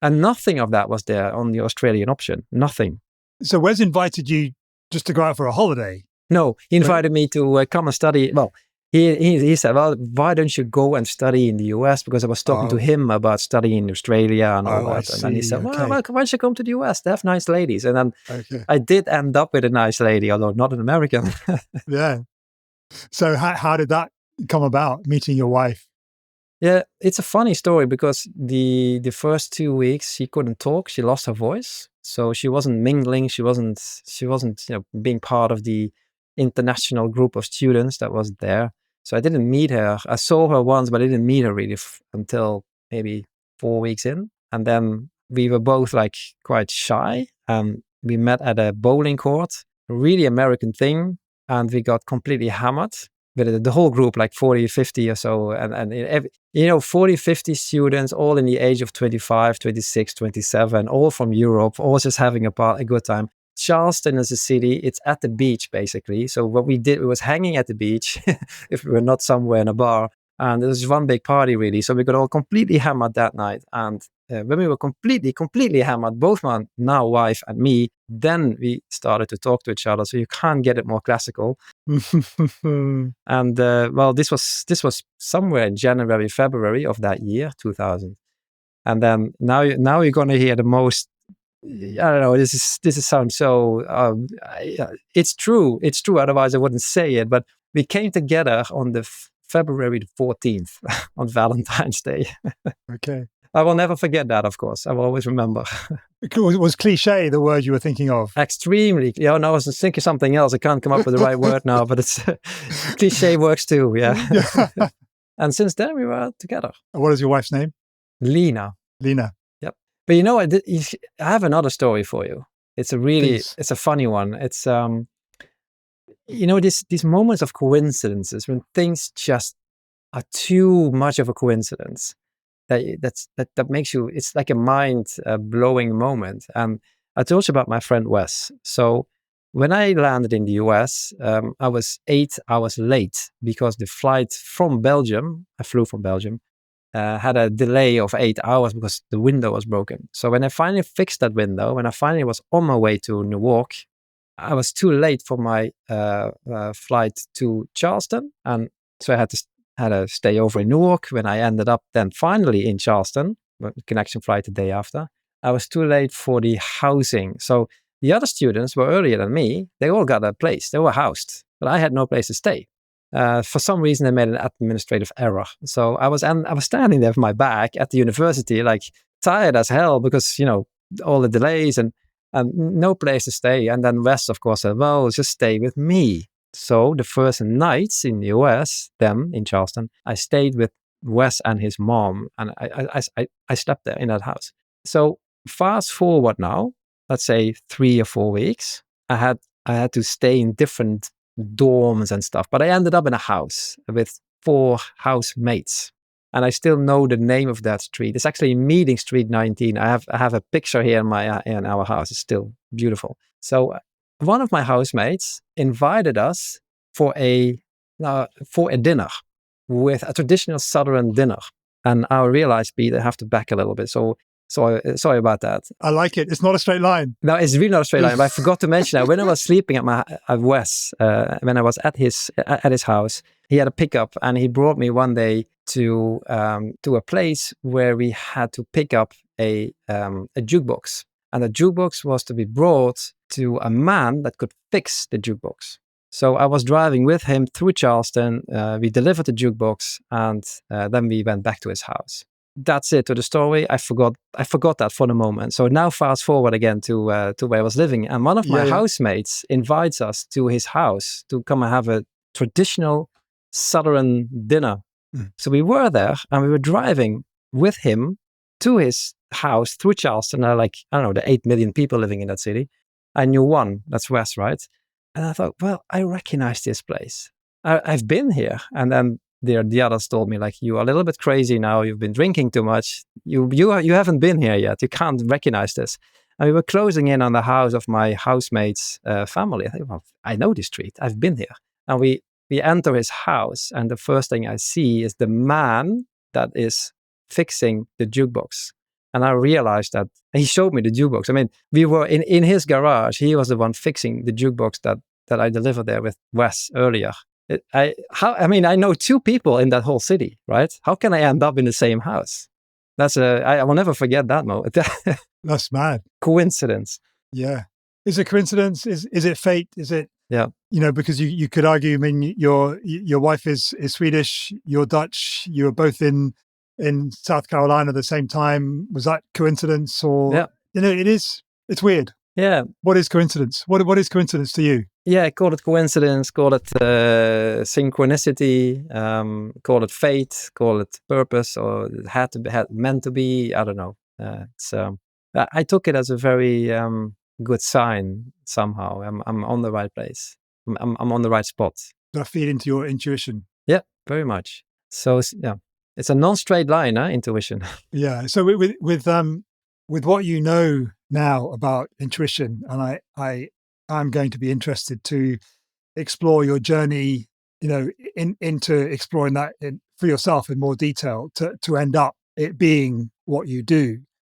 nothing of that was there on the Australian option. Nothing. So Wes invited you just to go out for a holiday? No, he invited me to come and study. Well, he said, well, why don't you go and study in the US? Because I was talking to him about studying in Australia and all that. And then he said, well, why don't you come to the US? They have nice ladies. And then I did end up with a nice lady, although not an American. Yeah. So how did that come about, meeting your wife? Yeah, it's a funny story because the first 2 weeks she couldn't talk. She lost her voice. So she wasn't mingling. She wasn't being part of the international group of students that was there. So I didn't meet her. I saw her once, but I didn't meet her really until maybe 4 weeks in. And then we were both like quite shy. We met at a bowling court, a really American thing. and we got completely hammered with the whole group, like 40, 50 or so. And 40, 50 students, all in the age of 25, 26, 27, all from Europe, all just having a good time. Charleston is a city, it's at the beach basically. So what we did, we was hanging at the beach if we were not somewhere in a bar. And there was one big party really. So we got all completely hammered that night. And when we were completely hammered, both my now wife and me, then we started to talk to each other. So you can't get it more classical. And this was somewhere in January, February of that year, 2000. And then now you're going to hear the most. I don't know. This sounds so. It's true. It's true. Otherwise, I wouldn't say it. But we came together on the February the 14th on Valentine's Day. Okay. I will never forget that. Of course, I will always remember. It was cliche the word you were thinking of? Extremely. No, I was thinking something else. I can't come up with the right word now. But it's cliche works too. Yeah. And since then we were together. What is your wife's name? Lena. Yep. But I have another story for you. It's a funny one. It's these moments of coincidences when things just are too much of a coincidence that makes you. It's like a mind blowing moment. I told you about my friend Wes. So when I landed in the US, I was 8 hours late because the flight from Belgium. I flew from Belgium. Had a delay of 8 hours because the window was broken. So when I finally fixed that window, when I finally was on my way to Newark, I was too late for my flight to Charleston. And so I had to stay over in Newark. When I ended up then finally in Charleston, connection flight the day after, I was too late for the housing. So the other students were earlier than me. They all got a place. They were housed, but I had no place to stay. For some reason, they made an administrative error. So I was standing there with my bag at the university, like tired as hell because, all the delays and no place to stay. And then Wes, of course, said, well, just stay with me. So the first nights in the US, then in Charleston, I stayed with Wes and his mom. And I slept there in that house. So fast forward now, let's say 3 or 4 weeks, I had to stay in different dorms and stuff, but I ended up in a house with 4 housemates, and I still know the name of that street. It's actually Meeting Street 19. I have a picture here in our house. It's still beautiful. So one of my housemates invited us for a dinner, with a traditional Southern dinner, and I realized, Pete, I have to back a little bit. So sorry about that. I like it. It's not a straight line. No, it's really not a straight line. But I forgot to mention that when I was sleeping at Wes, when I was at his house, he had a pickup, and he brought me one day to a place where we had to pick up a jukebox, and the jukebox was to be brought to a man that could fix the jukebox. So I was driving with him through Charleston. We delivered the jukebox, and then we went back to his house. That's it to the story. I forgot that for the moment. So now fast forward again to where I was living, and one of my housemates invites us to his house to come and have a traditional Southern dinner. So we were there, and we were driving with him to his house through Charleston. The 8 million people living in that city. I knew one. That's Wes, right? And I thought, well, I recognize this place. I've been here. And then the others told me, like, you are a little bit crazy now. You've been drinking too much. You haven't been here yet. You can't recognize this. And we were closing in on the house of my housemate's family. I think, well, I know this street. I've been here. And we enter his house, and the first thing I see is the man that is fixing the jukebox. And I realized that he showed me the jukebox. I mean, we were in his garage. He was the one fixing the jukebox that I delivered there with Wes earlier. I know 2 people in that whole city, right? How can I end up in the same house? I will never forget that moment. That's mad. Coincidence. Yeah. Is it coincidence? Is it fate? Is it? Yeah. Because you could argue. I mean, your wife is Swedish. You're Dutch. You were both in South Carolina at the same time. Was that coincidence, or it is? It's weird. Yeah. What is coincidence? What is coincidence to you? Yeah, call it coincidence, call it synchronicity, call it fate, call it purpose, or it had meant to be. I don't know. I took it as a very good sign. Somehow, I'm on the right place. I'm on the right spot. That feed into your intuition. Yeah, very much. So yeah, it's a non-straight line, intuition. Yeah. So with what you know now about intuition, and I'm going to be interested to explore your journey, into exploring that for yourself in more detail to end up it being what you do.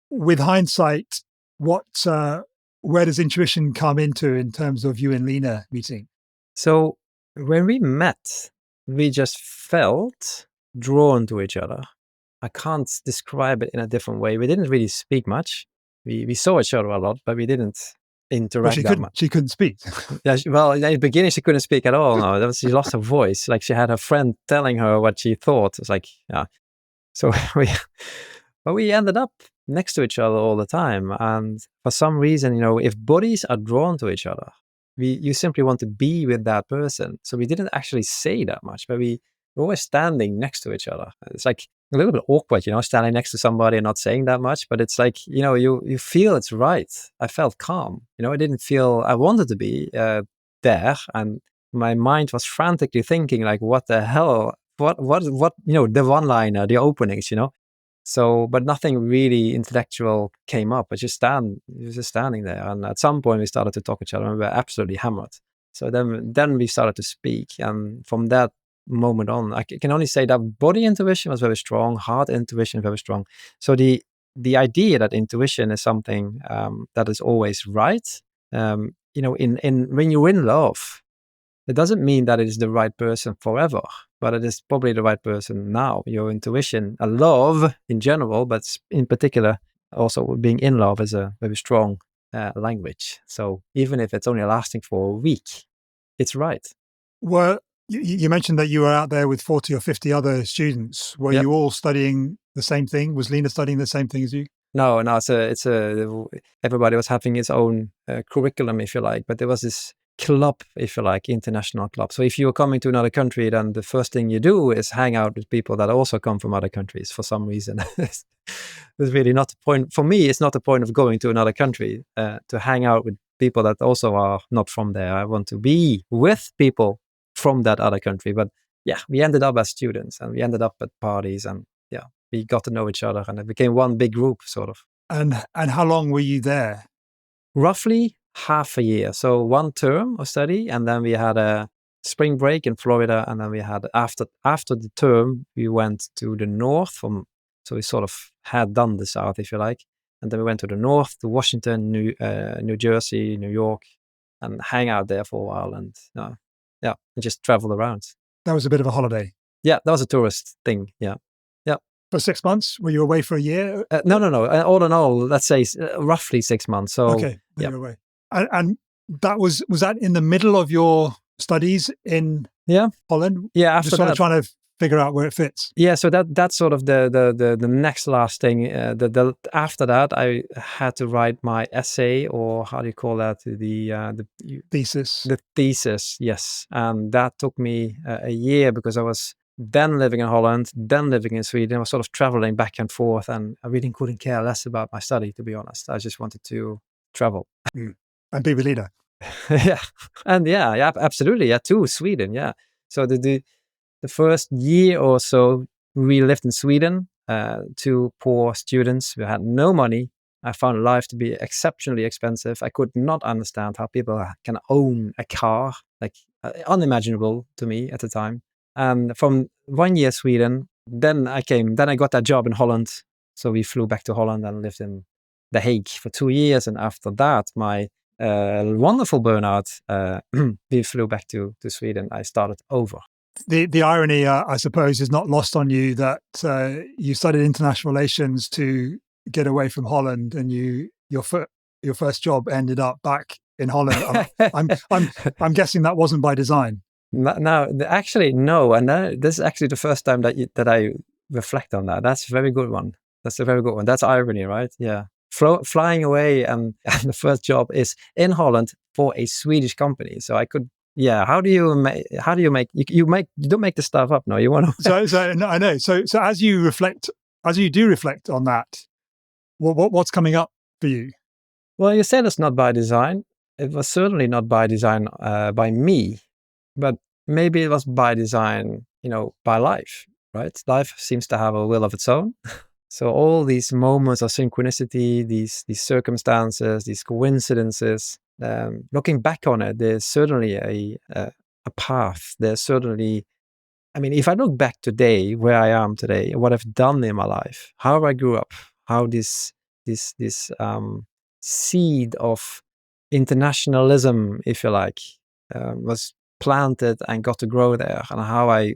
With hindsight, where does intuition come into in terms of you and Lena meeting? So when we met, we just felt drawn to each other. I can't describe it in a different way. We didn't really speak much. We saw each other a lot, but we didn't interact that much. She couldn't speak. Yeah, well, in the beginning, she couldn't speak at all. No, she lost her voice. Like she had her friend telling her what she thought. It's like, yeah. So we ended up next to each other all the time. And for some reason, if bodies are drawn to each other, you simply want to be with that person. So we didn't actually say that much, but we were always standing next to each other. It's like a little bit awkward, standing next to somebody and not saying that much, but it's like, you feel it's right. I felt calm. I didn't feel I wanted to be there. And my mind was frantically thinking like, what the hell? What, the one-liner, the openings, So, but nothing really intellectual came up. It was just standing there. And at some point we started to talk to each other and we were absolutely hammered. So then we started to speak. And from that moment on, I can only say that body intuition was very strong, heart intuition very strong. So the idea that intuition is something that is always right, in when you're in love, it doesn't mean that it is the right person forever, but it is probably the right person now. Your intuition, love in general, but in particular, also being in love is a very strong language. So even if it's only lasting for a week, it's right. Well, you mentioned that you were out there with 40 or 50 other students. Were you all studying the same thing? Was Lena studying the same thing as you? No, everybody was having its own curriculum, if you like, but there was this club, if you like, international club. So if you're coming to another country, then the first thing you do is hang out with people that also come from other countries for some reason. It's really not the point. For me, it's not the point of going to another country to hang out with people that also are not from there. I want to be with people from that other country. But yeah, we ended up as students and we ended up at parties and yeah, we got to know each other and it became one big group sort of. And how long were you there? Roughly half a year. So one term of study, and then we had a spring break in Florida, and then we had after the term we went to the north. So we sort of had done the south, if you like, and then we went to the north, to Washington, New Jersey, New York, and hang out there for a while, and and just travel around. That was a bit of a holiday. Yeah, that was a tourist thing. Yeah. For 6 months? Were you away for a year? No. All in all, let's say roughly 6 months. So okay, then you're away. And that was that in the middle of your studies in Holland? Yeah, after just sort of trying to figure out where it fits. Yeah, so that's sort of the next last thing. After that, I had to write my essay, or how do you call that? The thesis. The thesis, yes, and that took me a year because I was then living in Holland, then living in Sweden. I was sort of traveling back and forth, and I really couldn't care less about my study, to be honest. I just wanted to travel. And be with Lena. Yeah. And yeah, absolutely. Yeah, to Sweden. Yeah. So the first year or so, we lived in Sweden, 2 poor students. We had no money. I found life to be exceptionally expensive. I could not understand how people can own a car, like unimaginable to me at the time. And from 1 year Sweden, then I got that job in Holland. So we flew back to Holland and lived in The Hague for 2 years. And after that, my wonderful burnout, we flew back to Sweden. I started over. The irony, I suppose, is not lost on you that you studied international relations to get away from Holland, and your first job ended up back in Holland. I'm guessing that wasn't by design. No, actually, no. And this is actually the first time that I reflect on that. That's a very good one. That's a very good one. That's irony, right? Yeah. Flying away, and the first job is in Holland for a Swedish company. So I could, how do you make, you don't make the stuff up. No, you want to. So no, I know. So as you do reflect on that, what's coming up for you? Well, you said it's not by design. it was certainly not by design by me, but maybe it was by design, by life, right? Life seems to have a will of its own. So all these moments of synchronicity, these circumstances, these coincidences, looking back on it, there's certainly a path. There's certainly, I mean, if I look back today, where I am today, what I've done in my life, how I grew up, how this seed of internationalism, if you like, was planted and got to grow there, and how I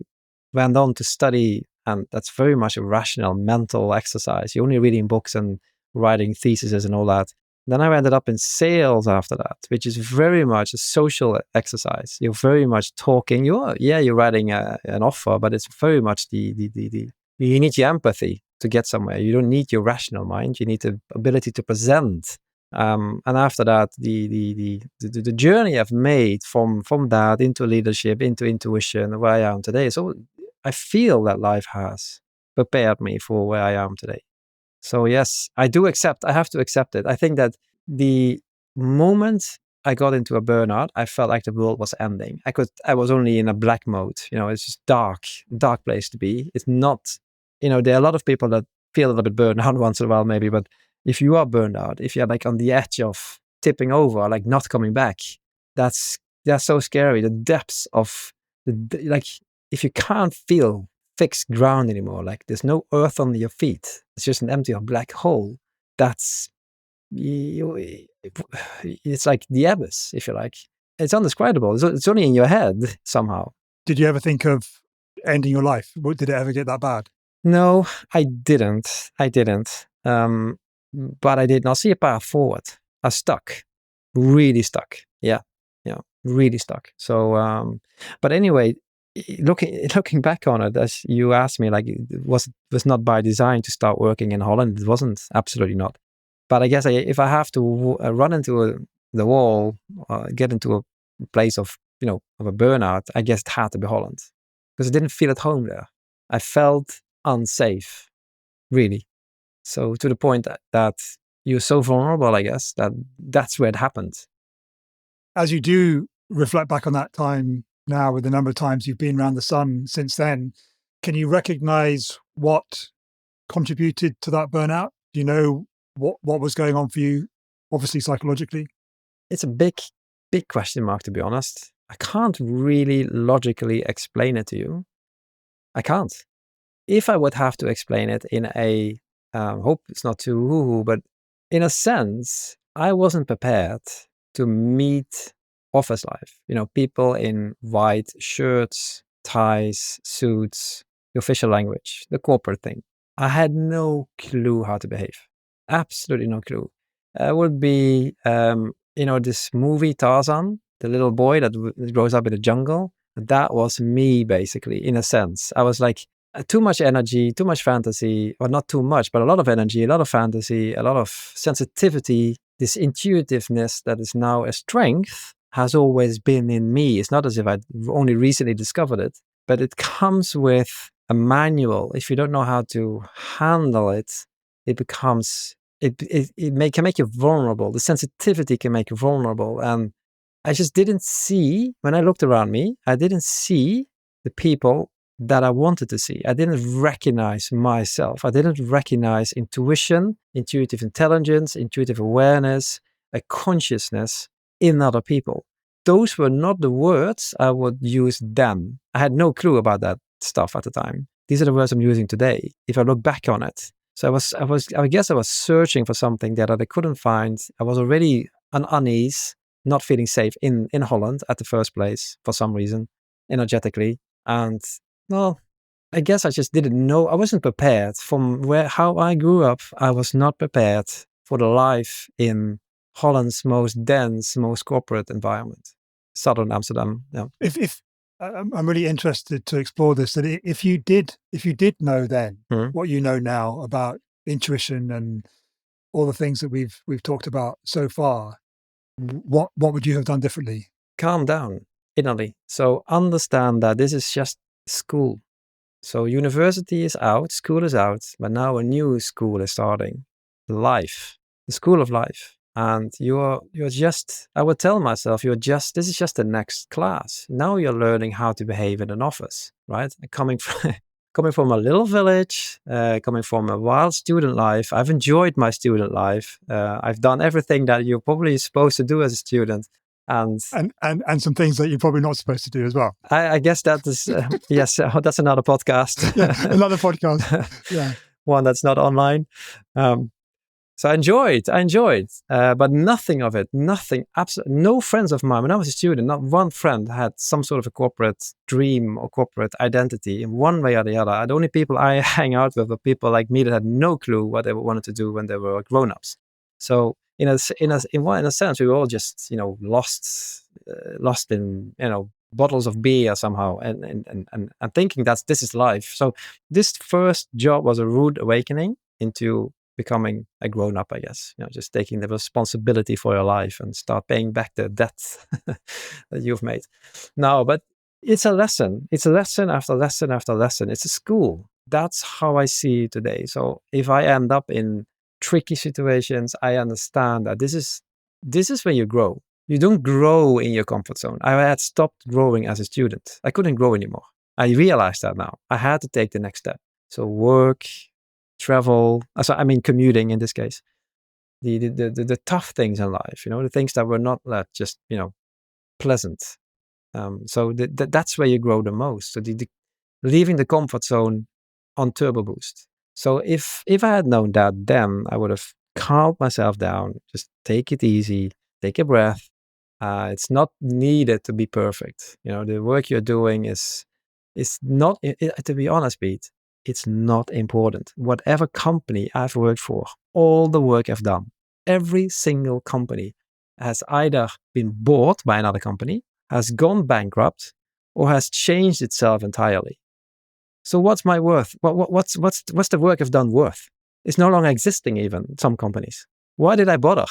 went on to study, and that's very much a rational mental exercise. You're only reading books and writing theses and all that. Then I ended up in sales after that, which is very much a social exercise. You're very much talking. You're writing an offer, but it's very much you need your empathy to get somewhere. You don't need your rational mind. You need the ability to present. And after that, the journey I've made from that into leadership, into intuition, where I am today. So I feel that life has prepared me for where I am today. So yes, I have to accept it. I think that the moment I got into a burnout, I felt like the world was ending. I was only in a black mode. It's just dark place to be. It's not, there are a lot of people that feel a little bit burned out once in a while maybe, but if you are burned out, if you're like on the edge of tipping over, like not coming back, that's so scary. The depths of like, if you can't feel fixed ground anymore, like there's no earth under your feet, it's just an empty or black hole. It's like the abyss, if you like. It's undescribable. It's only in your head somehow. Did you ever think of ending your life? Did it ever get that bad? No, I didn't. But I did not see a path forward. I was stuck, really stuck. Yeah, really stuck. So, but anyway, looking back on it, as you asked me, like, it was not by design to start working in Holland. It wasn't, absolutely not. But I guess if I have to run into the wall, get into a place of a burnout, I guess it had to be Holland, because I didn't feel at home there. I felt unsafe, really. So to the point that you're so vulnerable, I guess, that's where it happened. As you do reflect back on that time now, with the number of times you've been around the sun since then, can you recognize what contributed to that burnout? Do you know what was going on for you, obviously psychologically? It's a big question mark, to be honest. I can't really logically explain it to you. I can't. If I would have to explain it in a, hope it's not too woo-hoo, but in a sense, I wasn't prepared to meet office life. People in white shirts, ties, suits, the official language, the corporate thing. I had no clue how to behave. Absolutely no clue. It would be, this movie Tarzan, the little boy that grows up in the jungle. That was me, basically, in a sense. I was like, too much energy, too much fantasy, or not too much, but a lot of energy, a lot of fantasy, a lot of sensitivity. This intuitiveness that is now a strength has always been in me. It's not as if I only recently discovered it, but it comes with a manual. If you don't know how to handle it, it becomes, it can make you vulnerable. The sensitivity can make you vulnerable. And I just didn't see, when I looked around me, I didn't see the people that I wanted to see. I didn't recognize myself. I didn't recognize intuition, intuitive intelligence, intuitive awareness, a consciousness in other people. Those were not the words I would use then. I had no clue about that stuff at the time. These are the words I'm using today, if I look back on it. So I guess I was searching for something that I couldn't find. I was already on unease, not feeling safe in Holland at the first place for some reason, energetically. And well, I guess I just didn't know. I wasn't prepared from how I grew up. I was not prepared for the life in Holland's most dense, most corporate environment, southern Amsterdam. Yeah. If I'm really interested to explore this, that if you did know then what you know now about intuition and all the things that we've talked about so far, what would you have done differently? Calm down, innerly. So understand that this is just school. So university is out, school is out, but now a new school is starting. Life, the school of life. And you're just, I would tell myself, this is just the next class. Now you're learning how to behave in an office, right? Coming from, coming from a little village, coming from a wild student life, I've enjoyed my student life. I've done everything that you're probably supposed to do as a student. And some things that you're probably not supposed to do as well. I guess that is, yes, that's another podcast. Yeah, another podcast. Yeah. One that's not online. So I enjoyed, but nothing of it, absolutely, no friends of mine, when I was a student, not one friend had some sort of a corporate dream or corporate identity in one way or the other. The only people I hang out with were people like me that had no clue what they wanted to do when they were grown-ups. So in a sense, we were all just, lost in, bottles of beer somehow and thinking that this is life. So this first job was a rude awakening into becoming a grown-up, I guess. Just taking the responsibility for your life and start paying back the debt that you've made. No, but it's a lesson. It's a lesson after lesson after lesson. It's a school. That's how I see it today. So if I end up in tricky situations, I understand that this is where you grow. You don't grow in your comfort zone. I had stopped growing as a student. I couldn't grow anymore. I realized that now. I had to take the next step. So work, travel, commuting in this case, the tough things in life, the things that were not just, pleasant. So that's where you grow the most. So leaving the comfort zone on turbo boost. So if I had known that then, I would have calmed myself down, just take it easy, take a breath. It's not needed to be perfect. The work you're doing is not, to be honest, Pete, it's not important. Whatever company I've worked for, all the work I've done, every single company has either been bought by another company, has gone bankrupt, or has changed itself entirely. So what's my worth? What's the work I've done worth? It's no longer existing even, some companies. Why did I bother?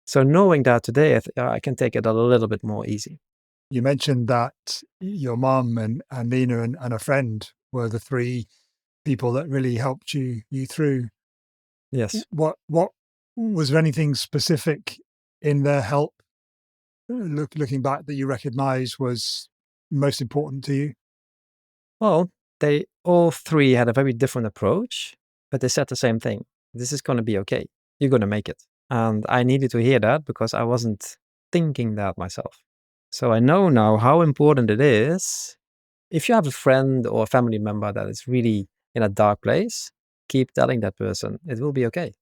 So knowing that today, I can take it a little bit more easy. You mentioned that your mum and Nina and a friend were the three people that really helped you through. Yes. What was there anything specific in their help, looking back, that you recognize was most important to you? Well, they all three had a very different approach, but they said the same thing. This is going to be okay. You're going to make it. And I needed to hear that because I wasn't thinking that myself. So I know now how important it is. If you have a friend or a family member that is really in a dark place, keep telling that person it will be okay.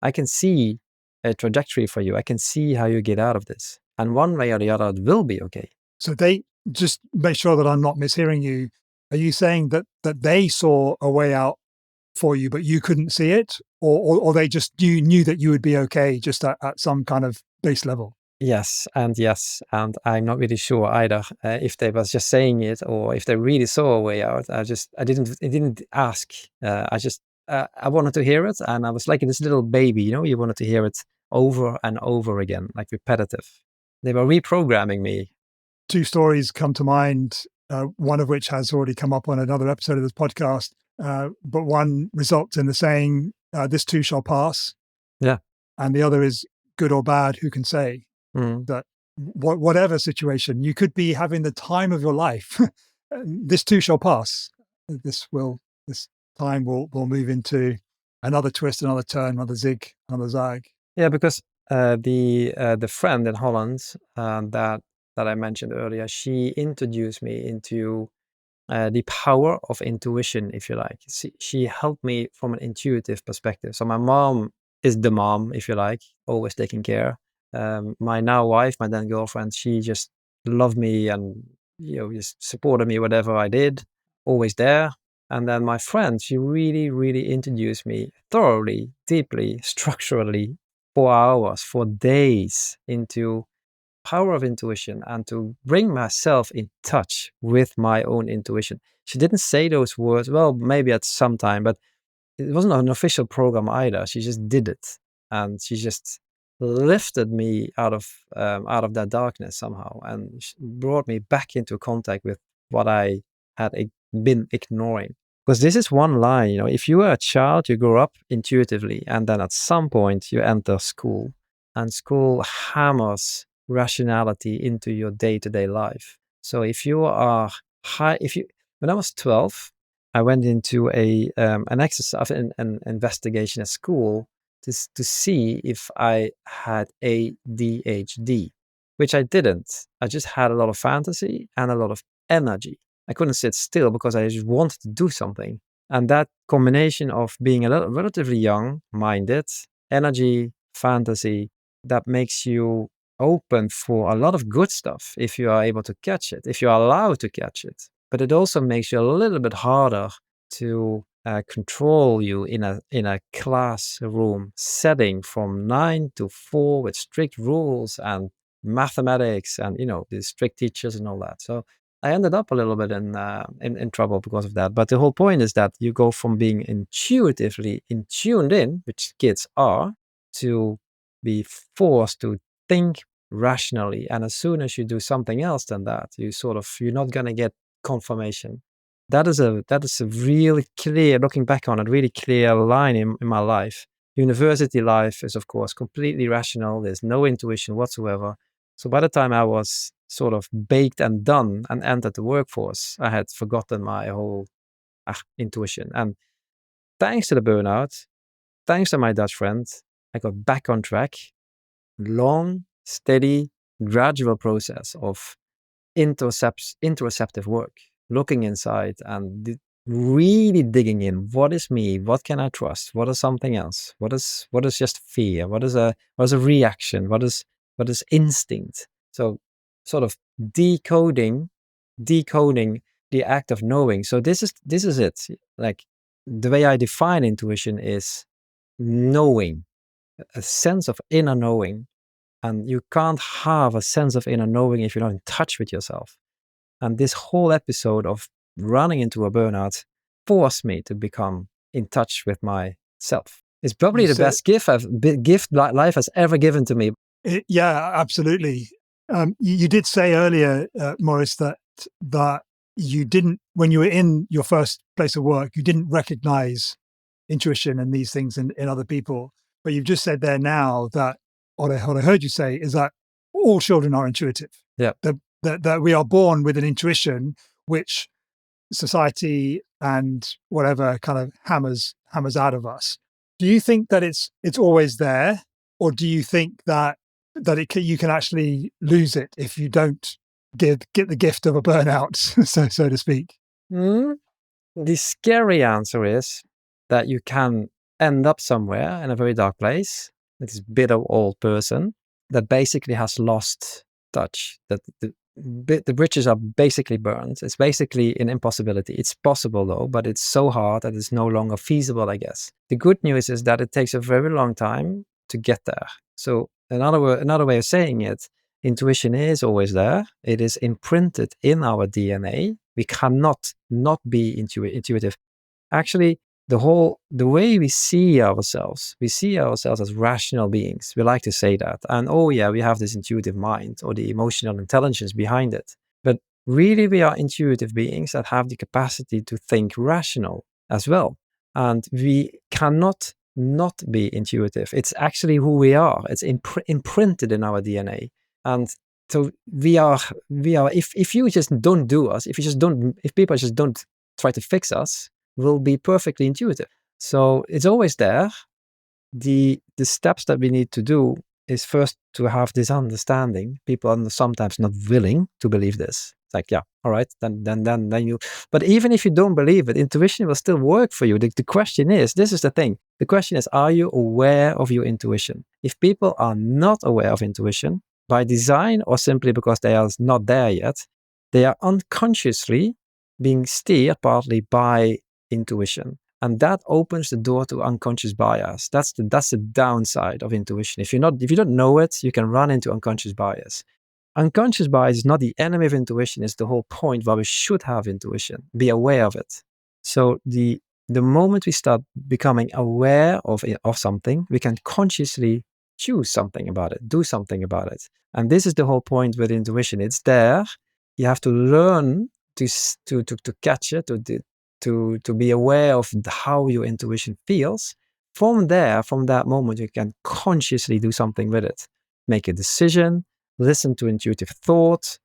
I can see a trajectory for you. I can see how you get out of this. And one way or the other, it will be okay. So they, just make sure that I'm not mishearing you. Are you saying that they saw a way out for you, but you couldn't see it? Or they just knew that you would be okay just at some kind of base level? Yes. And I'm not really sure either if they was just saying it or if they really saw a way out. I didn't ask. I wanted to hear it, and I was like this little baby, you wanted to hear it over and over again, like repetitive. They were reprogramming me. Two stories come to mind, one of which has already come up on another episode of this podcast, but one results in the saying, this too shall pass. Yeah. And the other is, good or bad, who can say? That whatever situation, you could be having the time of your life, this too shall pass. This time will move into another twist, another turn, another zig, another zag. Yeah, because the friend in Holland that I mentioned earlier, she introduced me into the power of intuition, if you like. She helped me from an intuitive perspective. So my mom is the mom, if you like, always taking care. My now wife, my then girlfriend, she just loved me and just supported me whatever I did, always there. And then my friend, she really, really introduced me thoroughly, deeply, structurally, for hours, for days, into power of intuition and to bring myself in touch with my own intuition. She didn't say those words, well, maybe at some time, but it wasn't an official program either. She just did it, and she just lifted me out of that darkness somehow and brought me back into contact with what I had been ignoring. Because this is one line, if you were a child, you grow up intuitively, and then at some point you enter school, and school hammers rationality into your day-to-day life. So if you are when I was 12, I went into an exercise, an investigation at school to see if I had ADHD, which I didn't. I just had a lot of fantasy and a lot of energy. I couldn't sit still because I just wanted to do something. And that combination of being relatively young-minded, energy, fantasy, that makes you open for a lot of good stuff if you are able to catch it, if you are allowed to catch it. But it also makes you a little bit harder to control you in a classroom setting from 9 to 4 with strict rules and mathematics and the strict teachers and all that. So I ended up a little bit in trouble because of that. But the whole point is that you go from being intuitively tuned in, which kids are, to be forced to think rationally. And as soon as you do something else than that, you're not going to get confirmation. That is a really clear, looking back on it, really clear line in my life. University life is, of course, completely rational. There's no intuition whatsoever. So by the time I was sort of baked and done and entered the workforce, I had forgotten my whole intuition. And thanks to the burnout, thanks to my Dutch friend, I got back on track. Long, steady, gradual process of interoceptive work, looking inside and really digging in. What is me? What can I trust? What is something else? What is just fear? What is a reaction? What is instinct? So sort of decoding the act of knowing. So this is it. Like the way I define intuition is knowing, a sense of inner knowing. And you can't have a sense of inner knowing if you're not in touch with yourself. And this whole episode of running into a burnout forced me to become in touch with myself. It's probably the best gift life has ever given to me. Yeah, absolutely. You did say earlier, Maurice, that you didn't, when you were in your first place of work, you didn't recognize intuition and these things in other people. But you've just said there now that what I heard you say is that all children are intuitive. Yeah. That we are born with an intuition which society and whatever kind of hammers out of us. Do you think that it's always there, or do you think that you can actually lose it if you don't get the gift of a burnout, so to speak? The scary answer is that you can end up somewhere in a very dark place with this bitter old person that basically has lost touch, that the bridges are basically burned. It's basically an impossibility. It's possible though, but it's so hard that it's no longer feasible, I guess. The good news is that it takes a very long time to get there. So another way of saying it, intuition is always there. It is imprinted in our DNA. We cannot not be intuitive. Actually, the way we see ourselves as rational beings. We like to say that. And oh yeah, we have this intuitive mind or the emotional intelligence behind it. But really, we are intuitive beings that have the capacity to think rational as well. And we cannot not be intuitive. It's actually who we are. It's imprinted in our DNA. And so we are, if you just don't do us, if people just don't try to fix us, will be perfectly intuitive. So it's always there. The steps that we need to do is first to have this understanding. People are sometimes not willing to believe this. It's like, yeah, all right, then you. But even if you don't believe it, intuition will still work for you. The question is, this is the thing. The question is, are you aware of your intuition? If people are not aware of intuition by design or simply because they are not there yet, they are unconsciously being steered partly by intuition. And that opens the door to unconscious bias. That's the downside of intuition. If you don't know it, you can run into unconscious bias. Unconscious bias is not the enemy of intuition. It's the whole point why we should have intuition. Be aware of it. So the moment we start becoming aware of something, we can consciously choose something about it, do something about it. And this is the whole point with intuition. It's there. You have to learn to catch it, to be aware of how your intuition feels. From there, from that moment, you can consciously do something with it. Make a decision, listen to intuitive thought,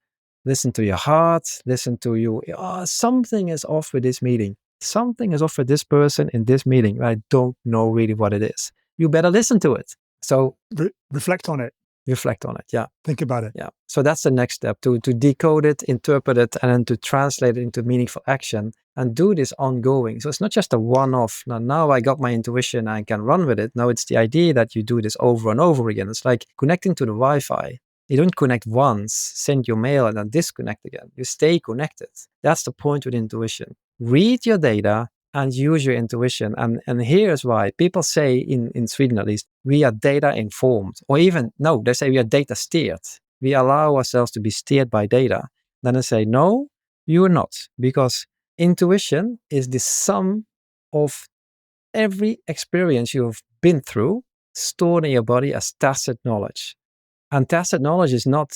listen to your heart, listen to you. Something is off with this meeting. Something is off with this person in this meeting. I don't know really what it is. You better listen to it. So reflect on it. Reflect on it. Yeah. Think about it. Yeah. So that's the next step, to decode it, interpret it, and then to translate it into meaningful action and do this ongoing. So it's not just a one-off. Now I got my intuition, I can run with it. No, it's the idea that you do this over and over again. It's like connecting to the Wi-Fi. You don't connect once, send your mail, and then disconnect again. You stay connected. That's the point with intuition. Read your data and use your intuition. And here's why. People say, in Sweden at least, we are data informed. Or even, no, they say we are data steered. We allow ourselves to be steered by data. Then I say, no, you are not. Because intuition is the sum of every experience you've been through, stored in your body as tacit knowledge. And tacit knowledge is not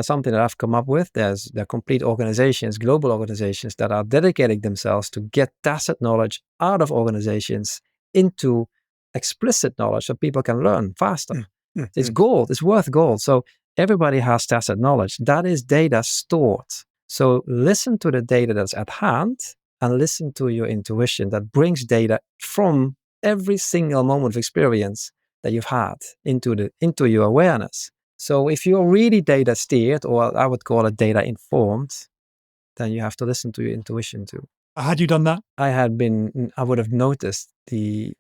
something that I've come up with. There are complete organizations, global organizations, that are dedicating themselves to get tacit knowledge out of organizations into explicit knowledge so people can learn faster. It's gold. It's worth gold. So everybody has tacit knowledge. That is data stored. So listen to the data that's at hand and listen to your intuition that brings data from every single moment of experience that you've had into your awareness. So if you're really data steered, or I would call it data informed, then you have to listen to your intuition too. Had you done that? I would have noticed the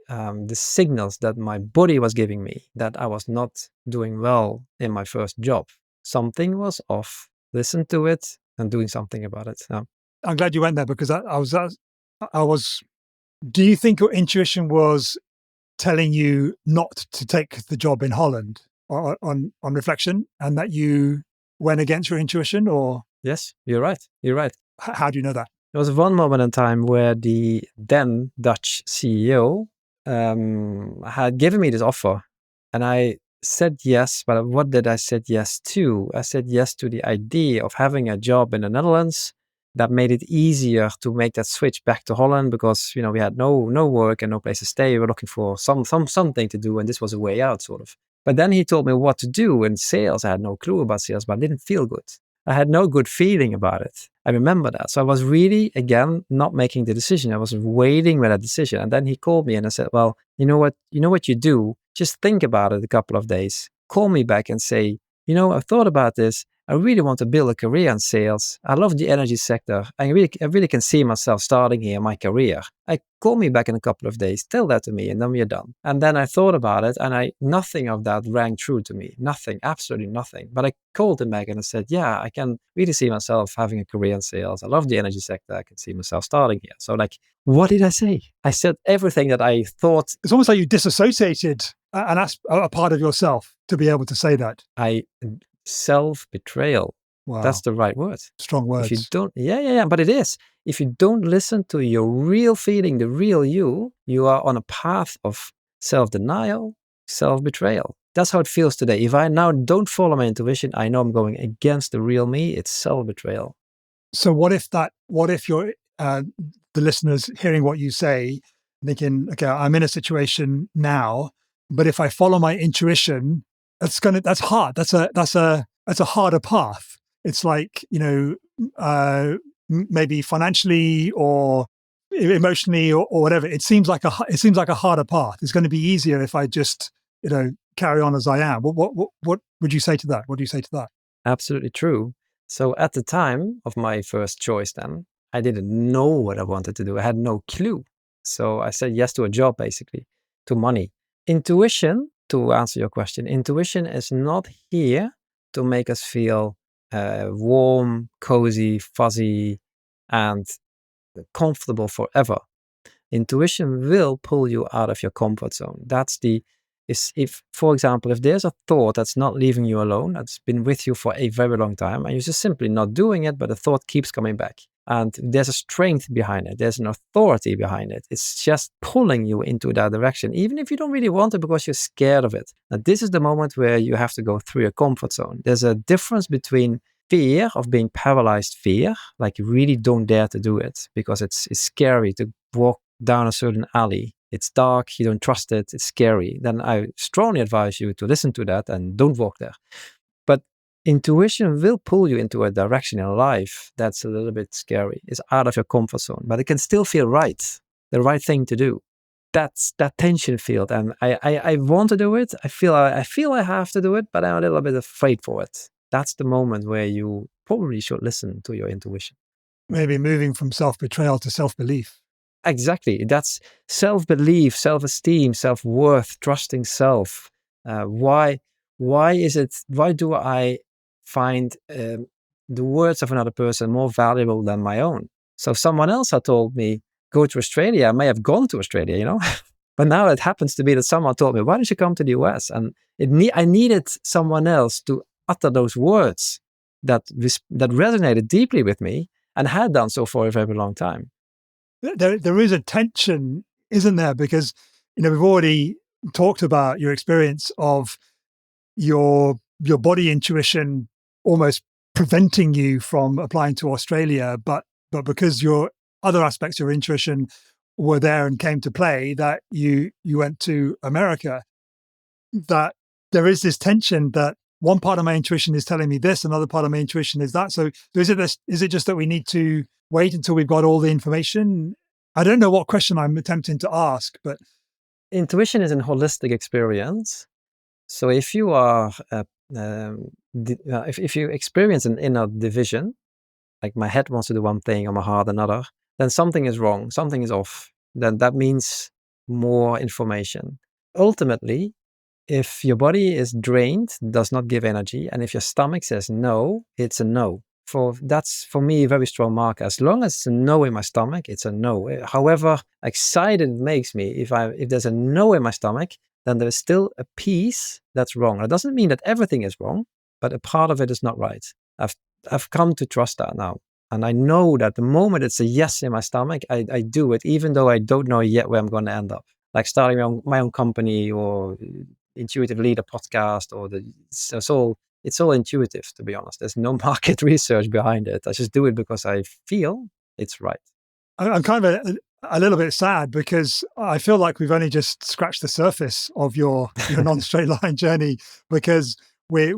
signals that my body was giving me that I was not doing well in my first job. Something was off. Listen to it and doing something about it. Yeah. I'm glad you went there, because I was. Do you think your intuition was telling you not to take the job in Holland on reflection, and that you went against your intuition? Or yes, you're right. You're right. How do you know that? There was one moment in time where the then Dutch CEO had given me this offer, and I said yes. But what did I say yes to? I said yes to the idea of having a job in the Netherlands that made it easier to make that switch back to Holland, because we had no work and no place to stay. We were looking for something to do, and this was a way out, sort of. But then he told me what to do in sales. I had no clue about sales, but I didn't feel good. I had no good feeling about it. I remember that. So I was really, again, not making the decision. I was waiting with that decision. And then he called me and I said, well, you know what you do? Just think about it a couple of days. Call me back and say, I've thought about this. I really want to build a career in sales. I love the energy sector. I really can see myself starting here my career. Call me back in a couple of days. Tell that to me, and then we're done. And then I thought about it, and nothing of that rang true to me. Nothing, absolutely nothing. But I called him back and I said, yeah, I can really see myself having a career in sales. I love the energy sector. I can see myself starting here. So what did I say? I said everything that I thought. It's almost like you disassociated a part of yourself to be able to say that. Self-betrayal. Wow. That's the right word. Strong words. If you don't, yeah, but it is. If you don't listen to your real feeling, the real you are on a path of self-denial, self-betrayal. That's how it feels today. If I now don't follow my intuition, I know I'm going against the real me. It's self-betrayal. So what if you're the listeners hearing what you say, thinking, okay, I'm in a situation now, but if I follow my intuition, that's hard. That's a harder path. It's like, maybe financially or emotionally or whatever. It seems like a harder path. It's going to be easier if I just, carry on as I am. What would you say to that? What do you say to that? Absolutely true. So at the time of my first choice, then I didn't know what I wanted to do. I had no clue. So I said yes to a job, basically, to money. Intuition, to answer your question, intuition is not here to make us feel warm, cozy, fuzzy, and comfortable forever. Intuition will pull you out of your comfort zone. For example, if there's a thought that's not leaving you alone, that's been with you for a very long time, and you're just simply not doing it, but the thought keeps coming back. And there's a strength behind it. There's an authority behind it. It's just pulling you into that direction, even if you don't really want it because you're scared of it. Now, this is the moment where you have to go through your comfort zone. There's a difference between fear of being paralyzed fear, like you really don't dare to do it because it's scary to walk down a certain alley. It's dark, you don't trust it, it's scary. Then I strongly advise you to listen to that and don't walk there. But intuition will pull you into a direction in life that's a little bit scary. It's out of your comfort zone, but it can still feel right, the right thing to do. That's that tension field, and I want to do it. I feel I have to do it, but I'm a little bit afraid for it. That's the moment where you probably should listen to your intuition. Maybe moving from self-betrayal to self-belief. Exactly. That's self-belief, self-esteem, self-worth, trusting self. Why is it? Why do I find the words of another person more valuable than my own? So if someone else had told me go to Australia, I may have gone to Australia, you know. But now it happens to be that someone told me, "Why don't you come to the US?" And I needed someone else to utter those words that resonated deeply with me and had done so for a very long time. There is a tension, isn't there? Because, we've already talked about your experience of your body intuition almost preventing you from applying to Australia, but because your other aspects of your intuition were there and came to play, that you went to America. That there is this tension that one part of my intuition is telling me this, another part of my intuition is that. So is it just that we need to wait until we've got all the information? I don't know what question I'm attempting to ask, but intuition is a holistic experience. So if you are, if you experience an inner division, like my head wants to do one thing or my heart another, then something is wrong, something is off. Then that means more information. Ultimately, if your body is drained, does not give energy, and if your stomach says no, it's a no. That's for me a very strong marker. As long as it's a no in my stomach, it's a no. However excited it makes me, if there's a no in my stomach, then there is still a piece that's wrong. It doesn't mean that everything is wrong, but a part of it is not right. I've come to trust that now. And I know that the moment it's a yes in my stomach, I do it, even though I don't know yet where I'm going to end up. Like starting my own company or Intuitive Leader podcast, or it's all intuitive, to be honest. There's no market research behind it. I just do it because I feel it's right. I'm kind of a little bit sad because I feel like we've only just scratched the surface of your non-straight line journey, because we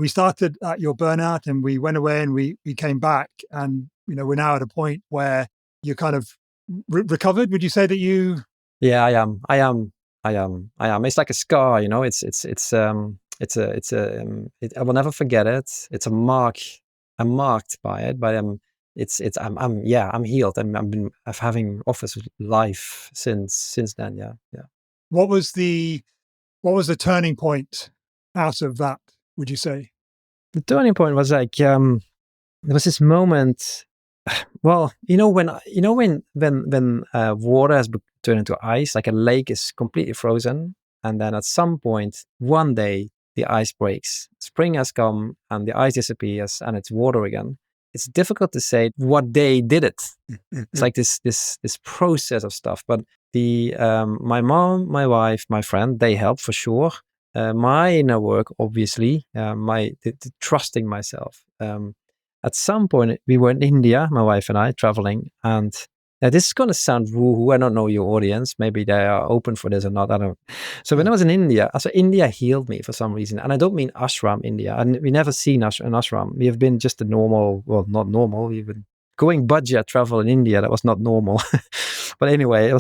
started at your burnout and we went away and we came back, and we're now at a point where you're kind of recovered. Would you say that you? Yeah, I am. It's like a scar, I will never forget it. It's a mark. I'm marked by it, but I'm healed. I'm having office life since then. Yeah. What was the turning point out of that, would you say? The turning point was like, there was this moment. Well, when water has turned into ice, like a lake is completely frozen, and then at some point, one day, the ice breaks. Spring has come, and the ice disappears, and it's water again. It's difficult to say what day did it. It's like this process of stuff. But my mom, my wife, my friend, they help for sure. My inner work, obviously, the trusting myself. At some point, we were in India, my wife and I, traveling, and this is going to sound woo-hoo. I don't know your audience. Maybe they are open for this or not. I don't. So when I was in India, India healed me for some reason. And I don't mean ashram India. And we never seen an ashram. We have been just a normal, well, not normal. We've been going budget travel in India. That was not normal. But anyway,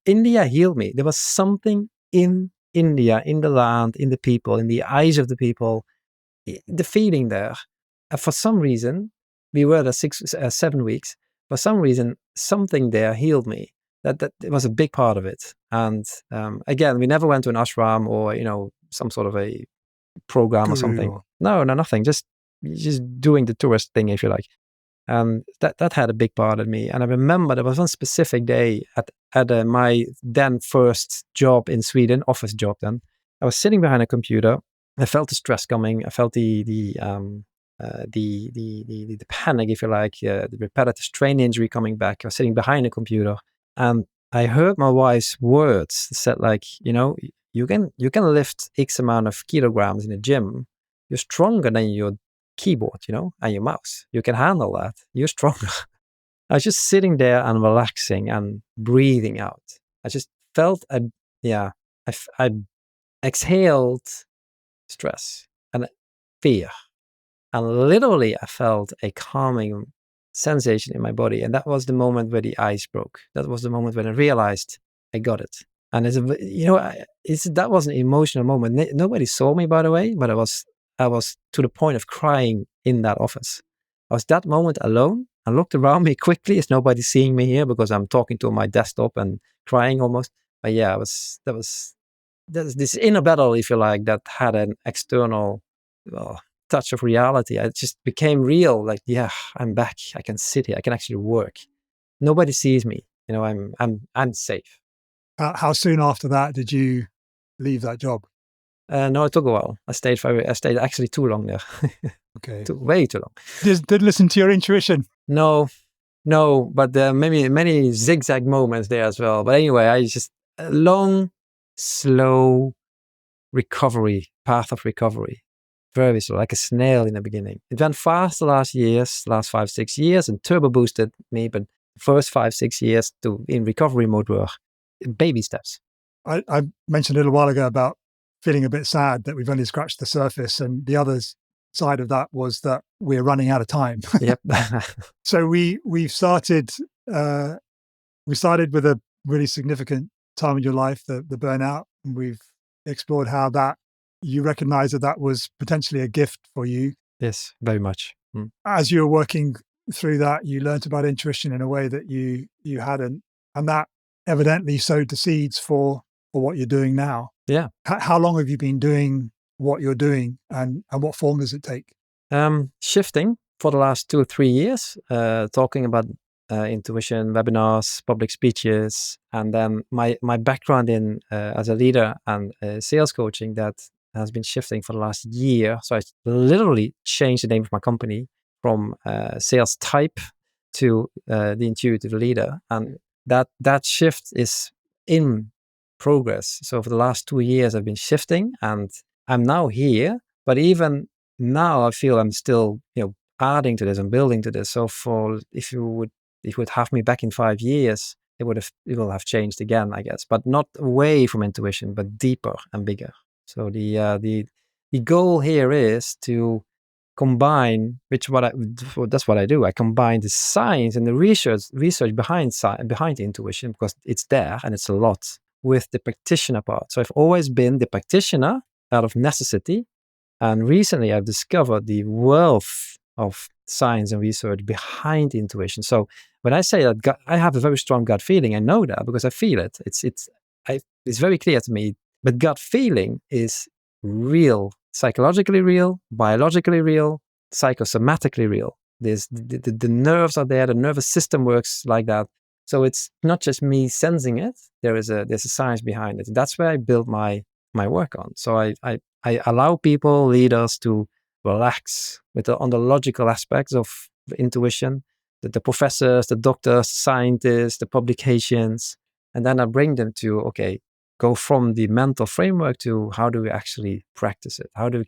India healed me. There was something in India, in the land, in the people, in the eyes of the people, the feeling there. For some reason, we were there 7 weeks. For some reason, something there healed me. That it was a big part of it. And again, we never went to an ashram or some sort of a program Guru or something. No, nothing. Just doing the tourist thing, if you like. That had a big part of me. And I remember there was one specific day at my then first job in Sweden, office job. Then I was sitting behind a computer. I felt the stress coming. I felt the panic, if you like, the repetitive strain injury coming back. I was sitting behind a computer, and I heard my wife's words that said, like, you can lift X amount of kilograms in the gym. You're stronger than your keyboard, and your mouse. You can handle that. You're stronger. I was just sitting there and relaxing and breathing out. I just felt, I exhaled stress and fear. And literally, I felt a calming sensation in my body. And that was the moment where the ice broke. That was the moment when I realized I got it. And that was an emotional moment. Nobody saw me, by the way, but I was to the point of crying in that office. I was that moment alone. I looked around me quickly. Is nobody seeing me here because I'm talking to my desktop and crying almost? But yeah, that's this inner battle, if you like, that had an external touch of reality. I just became real. Like, yeah, I'm back. I can sit here. I can actually work. Nobody sees me. I'm safe. How soon after that did you leave that job? No, it took a while. I stayed actually too long there. Okay. Way too long. Did listen to your intuition? No, but there are many zigzag moments there as well. But anyway, I just a long, slow path of recovery. Very slow, like a snail in the beginning. It went fast the last 5-6 years, and turbo boosted me. But first 5-6 years in recovery mode were baby steps. I mentioned a little while ago about feeling a bit sad that we've only scratched the surface, and the other side of that was that we're running out of time. Yep. So we started with a really significant time in your life, the burnout, and we've explored how that you recognize that was potentially a gift for you. Yes, very much. As you were working through that, you learned about intuition in a way that you hadn't, and that evidently sowed the seeds for what you're doing now. Yeah. How long have you been doing what you're doing, and what form does it take? Shifting for the last 2 or 3 years, talking about intuition, webinars, public speeches, and then my background in as a leader and sales coaching that has been shifting for the last year. So I literally changed the name of my company from sales type to the intuitive leader, and that shift is in progress. So for the last 2 years, I've been shifting, and I'm now here. But even now, I feel I'm still, adding to this and building to this. So if you would have me back in 5 years, it will have changed again, I guess, but not away from intuition, but deeper and bigger. So the goal here is to combine, that's what I do. I combine the science and the research behind the intuition, because it's there and it's a lot, with the practitioner part. So I've always been the practitioner out of necessity, and recently I've discovered the wealth of science and research behind intuition. So when I say that I have a very strong gut feeling, I know that because I feel it. It's very clear to me. But gut feeling is real, psychologically real, biologically real, psychosomatically real. The nerves are there. The nervous system works like that. So it's not just me sensing it. There's a science behind it. That's where I build my work on. So I allow people, leaders, to relax on the logical aspects of intuition, the professors, the doctors, the scientists, the publications, and then I bring them to, go from the mental framework to how do we actually practice it? How do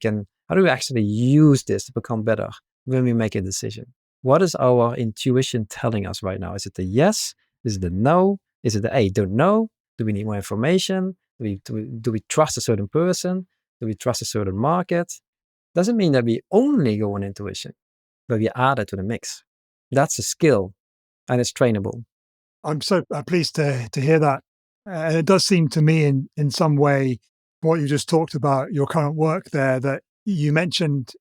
we actually use this to become better when we make a decision? What is our intuition telling us right now? Is it a yes? Is it a no? Is it a don't know? Do we need more information? Do we trust a certain person? Do we trust a certain market? Doesn't mean that we only go on intuition, but we add it to the mix. That's a skill, and it's trainable. I'm so pleased to hear that. And it does seem to me in some way, what you just talked about, your current work there, that you mentioned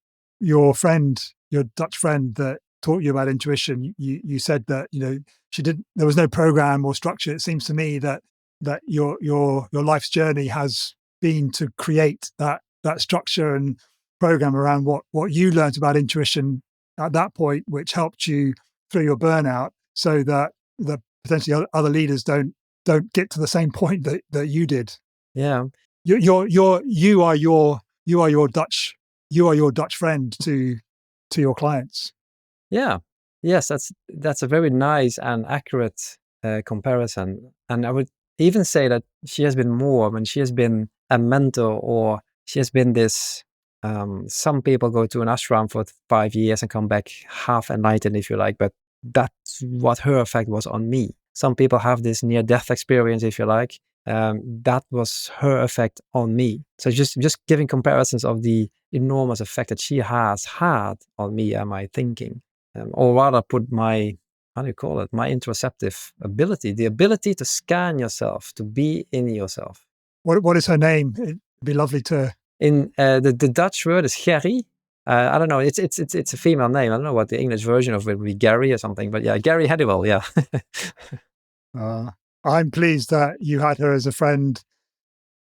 your Dutch friend that taught you about intuition. You said that, there was no program or structure. It seems to me that your life's journey has been to create that structure and program around what you learned about intuition at that point, which helped you through your burnout, so that the potentially other leaders don't get to the same point that you did. Yeah. You are your Dutch friend to your clients. Yeah. Yes, that's a very nice and accurate comparison. And I would even say that she has been more when she has been a mentor, or she has been this Some people go to an ashram for 5 years and come back half enlightened, if you like, but that's what her effect was on me. Some people have this near-death experience, if you like. That was her effect on me. So just giving comparisons of the enormous effect that she has had on me and my thinking, or rather put my, how do you call it, my interoceptive ability, the ability to scan yourself, to be in yourself. What is her name? It'd be lovely to... In the Dutch word is Gerry. I don't know. It's a female name. I don't know what the English version of it would be, Gary or something. But yeah, Gary Hadwell. Yeah. I'm pleased that you had her as a friend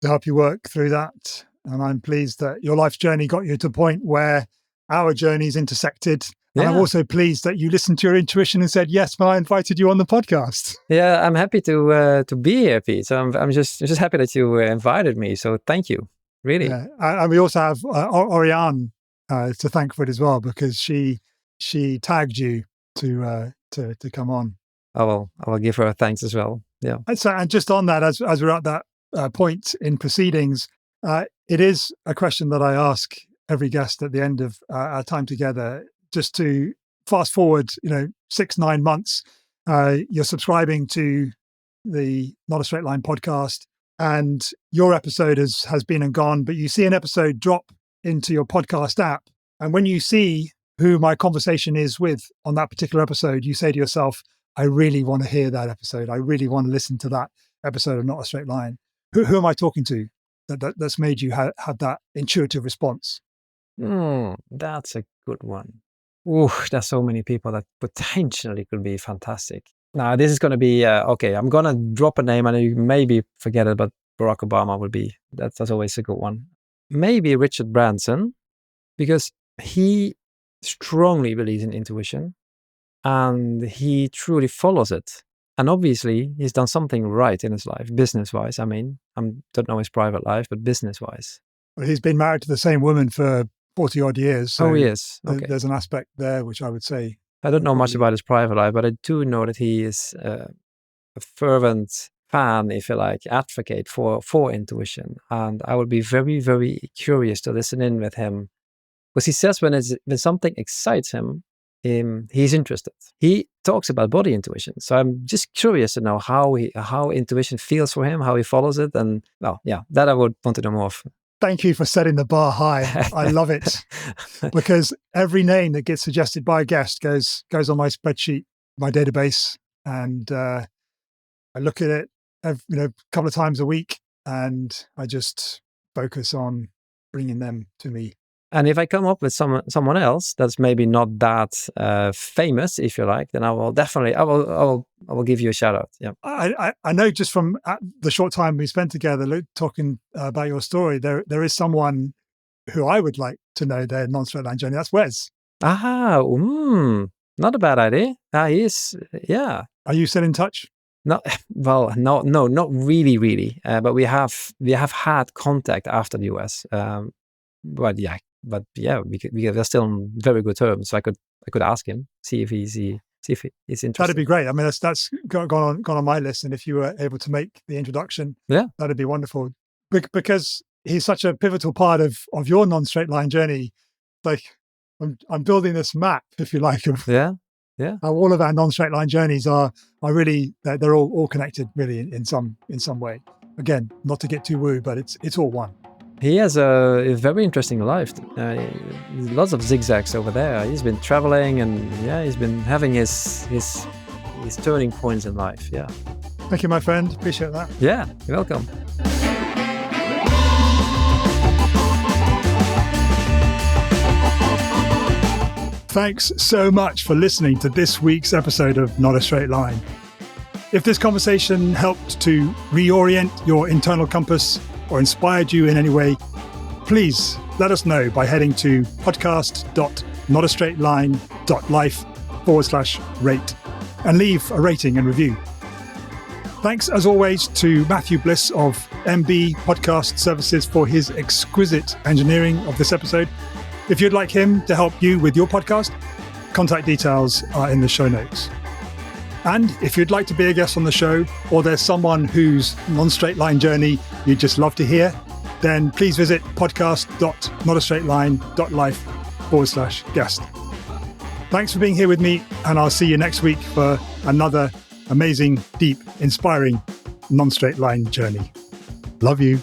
to help you work through that, and I'm pleased that your life's journey got you to a point where our journeys intersected. And Yeah. I'm also pleased that you listened to your intuition and said yes when I invited you on the podcast. Yeah, I'm happy to be here, Pete. So I'm just happy that you invited me. So thank you. Really. Yeah. And we also have Oriane to thank for it as well, because she tagged you to come on. I will give her thanks as well. Yeah. And just on that, as we're at that point in proceedings, it is a question that I ask every guest at the end of our time together, just to fast forward, 6-9 months. You're subscribing to the Not a Straight Line podcast, and your episode has been and gone, but you see an episode drop into your podcast app. And when you see who my conversation is with on that particular episode, you say to yourself, I really want to hear that episode. I really want to listen to that episode of Not a Straight Line. Who am I talking to that's made you have that intuitive response? That's a good one. Ooh, there's so many people that potentially could be fantastic. Now, this is going to be, okay, I'm going to drop a name and you maybe forget it, but Barack Obama would be, that's always a good one. Maybe Richard Branson, because he strongly believes in intuition and he truly follows it. And obviously, he's done something right in his life, business-wise. I mean, I don't know his private life, but business-wise. Well, he's been married to the same woman for 40-odd years. So he is. Okay. There's an aspect there which I would say... I don't know much about his private life, but I do know that he is a fervent fan, if you like, advocate for intuition. And I would be very, very curious to listen in with him. Because he says when something excites him, he's interested. He talks about body intuition. So I'm just curious to know how intuition feels for him, how he follows it. And well, yeah, that I would want to know more of. Thank you for setting the bar high. I love it, because every name that gets suggested by a guest goes on my spreadsheet, my database, and I look at it a couple of times a week, and I just focus on bringing them to me. And if I come up with someone else that's maybe not that famous, if you like, then I will definitely I will give you a shout out. Yeah, I know just from the short time we spent together talking about your story, there is someone who I would like to know their non-straight line journey. That's Wes. Not a bad idea. He is. Yeah. Are you still in touch? No, well, no, not really. But we have had contact after the US. But yeah, we're still on very good terms. So I could ask him, see if he's interested. That'd be great. I mean, that's gone on my list. And if you were able to make the introduction, yeah, that'd be wonderful. Because he's such a pivotal part of your non-straight line journey. Like I'm building this map, if you like, of how all of our non-straight line journeys are really, they're all connected really in some way. Again, not to get too woo, but it's all one. He has a very interesting life. Lots of zigzags over there. He's been traveling, and he's been having his turning points in life. Yeah. Thank you, my friend. Appreciate that. Yeah, you're welcome. Thanks so much for listening to this week's episode of Not a Straight Line. If this conversation helped to reorient your internal compass or inspired you in any way, please let us know by heading to podcast.notastraightline.life/rate and leave a rating and review. Thanks as always to Matthew Bliss of MB Podcast Services for his exquisite engineering of this episode. If you'd like him to help you with your podcast, contact details are in the show notes. And if you'd like to be a guest on the show, or there's someone whose non-straight line journey you'd just love to hear, then please visit podcast.notastraightline.life/guest. Thanks for being here with me, and I'll see you next week for another amazing, deep, inspiring non-straight line journey. Love you.